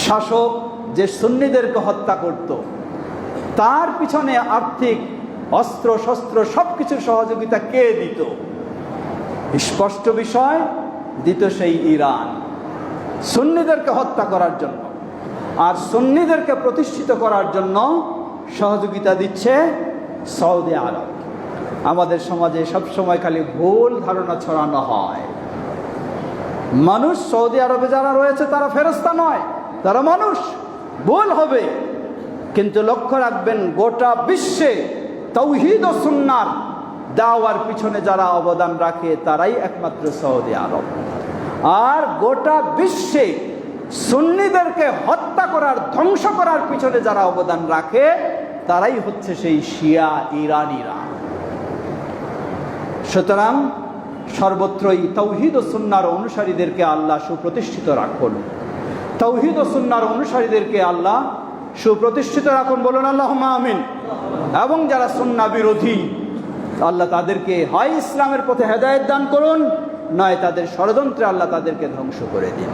শাসক যে সুন্নিদেরকে হত্যা করত, তার পিছনে আর্থিক অস্ত্র শস্ত্র সব কিছুর সহযোগিতা কে দিত? স্পষ্ট বিষয়, দিত সেই ইরান, সুন্নিদেরকে হত্যা করার জন্য। আর সুন্নিদেরকে প্রতিষ্ঠিত করার জন্য সহযোগিতা দিচ্ছে সৌদি আরব। আমাদের সমাজে সবসময় খালি ভুল ধারণা ছড়ানো হয়। মানুষ সৌদি আরবে যারা রয়েছে তারা ফেরেশতা নয়, তারা মানুষ, ভুল হবে। কিন্তু লক্ষ্য রাখবেন, গোটা বিশ্বে তাওহীদ ও সুন্নাহর দাওয়ার পিছনে যারা অবদান রাখে তারাই একমাত্র সৌদি আরব। আর গোটা বিশ্বে সুন্নিদেরকে হত্যা করার, ধ্বংস করার পিছনে যারা অবদান রাখে তারাই হচ্ছে সেই শিয়া ইরানিরা। সুতরাং সর্বত্রই তাওহীদ ও সুন্নাহর অনুসারীদেরকে আল্লাহ সুপ্রতিষ্ঠিত রাখুন। তাওহীদ ও সুন্নাহর অনুসারীদেরকে আল্লাহ সুপ্রতিষ্ঠিত রাখুন, বলুন আল্লাহুম্মা আমিন। এবং যারা সুন্নাহ বিরোধী, আল্লাহ তাদেরকে হয় ইসলামের পথে হেদায়েত দান করুন, নয় তাদের ষড়যন্ত্রে আল্লাহ তাদেরকে ধ্বংস করে দিন।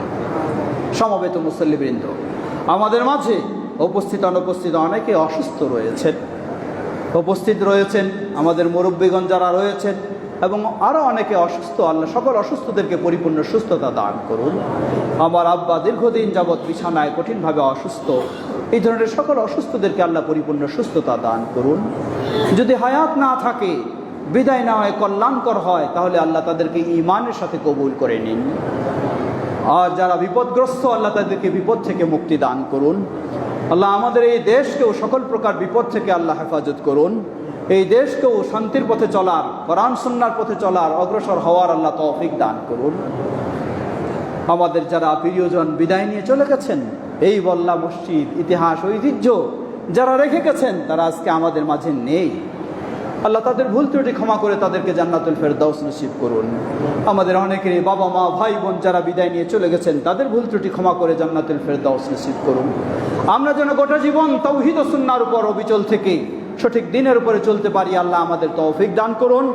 সমবেত মুসল্লিবৃন্দ, আমাদের মাঝে উপস্থিত অনুপস্থিত অনেকে অসুস্থ রয়েছেন, উপস্থিত রয়েছেন আমাদের মুরব্বীগণ যারা রয়েছেন, এবং আরও অনেকে অসুস্থ। আল্লাহ সকল অসুস্থদেরকে পরিপূর্ণ সুস্থতা দান করুন। আমার আব্বা দীর্ঘদিন যাবৎ বিছানায় কঠিনভাবে অসুস্থ, এই ধরনের সকল অসুস্থদেরকে আল্লাহ পরিপূর্ণ সুস্থতা দান করুন। যদি হায়াত না থাকে, বিদায় না হয়, কল্যাণকর হয়, তাহলে আল্লাহ তাদেরকে ঈমানের সাথে কবুল করে নিন। আর যারা বিপদগ্রস্ত, আল্লাহ তাদেরকে বিপদ থেকে মুক্তি দান করুন। আল্লাহ আমাদের এই দেশকেও সকল প্রকার বিপদ থেকে আল্লাহ হেফাজত করুন। এই দেশকেও শান্তির পথে চলার, কোরআন সুন্নাহর পথে চলার, অগ্রসর হওয়ার আল্লাহ তৌফিক দান করুন। আমাদের যারা প্রিয়জন বিদায় নিয়ে চলে গেছেন, এই বল্লা মসজিদ ইতিহাস ঐতিহ্য যারা রেখে গেছেন, তারা আজকে আমাদের মাঝে নেই। আল্লাহ তাদের ভুল ত্রুটি ক্ষমা করে তাদেরকে জান্নাতুল ফেরদাউস নসিব করুন। আমাদের অনেকেরই বাবা মা ভাই বোন যারা বিদায় নিয়ে চলে গেছেন, তাদের ভুল ত্রুটি ক্ষমা করে জান্নাতুল ফেরদাউস নসিব করুন। আমরা যেন গোটা জীবন তাওহীদ ও সুন্নাহর উপর অবিচল থেকে সঠিক দিনের উপরে চলতে পারি, আল্লাহ আমাদের তৌফিক দান করুন।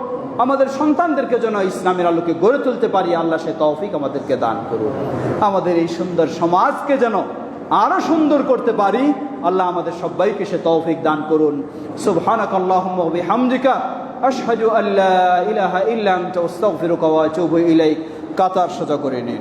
আমাদের সন্তানদেরকে যেন ইসলামের আলোকে গড়ে তুলতে পারি, আল্লাহ সে তৌফিক আমাদেরকে দান করুন। আমাদের এই সুন্দর সমাজকে যেন আরো সুন্দর করতে পারি, আল্লাহ আমাদের সবাইকে সে তৌফিক দান করুন। সুবহানাকাল্লাহুম্মা ওয়া বিহামদিকা আশহাদু আল্লা ইলাহা ইল্লা আনতা আস্তাগফিরুকা ওয়া আতুবু ইলাইক। কাতার সোজা করে নিন।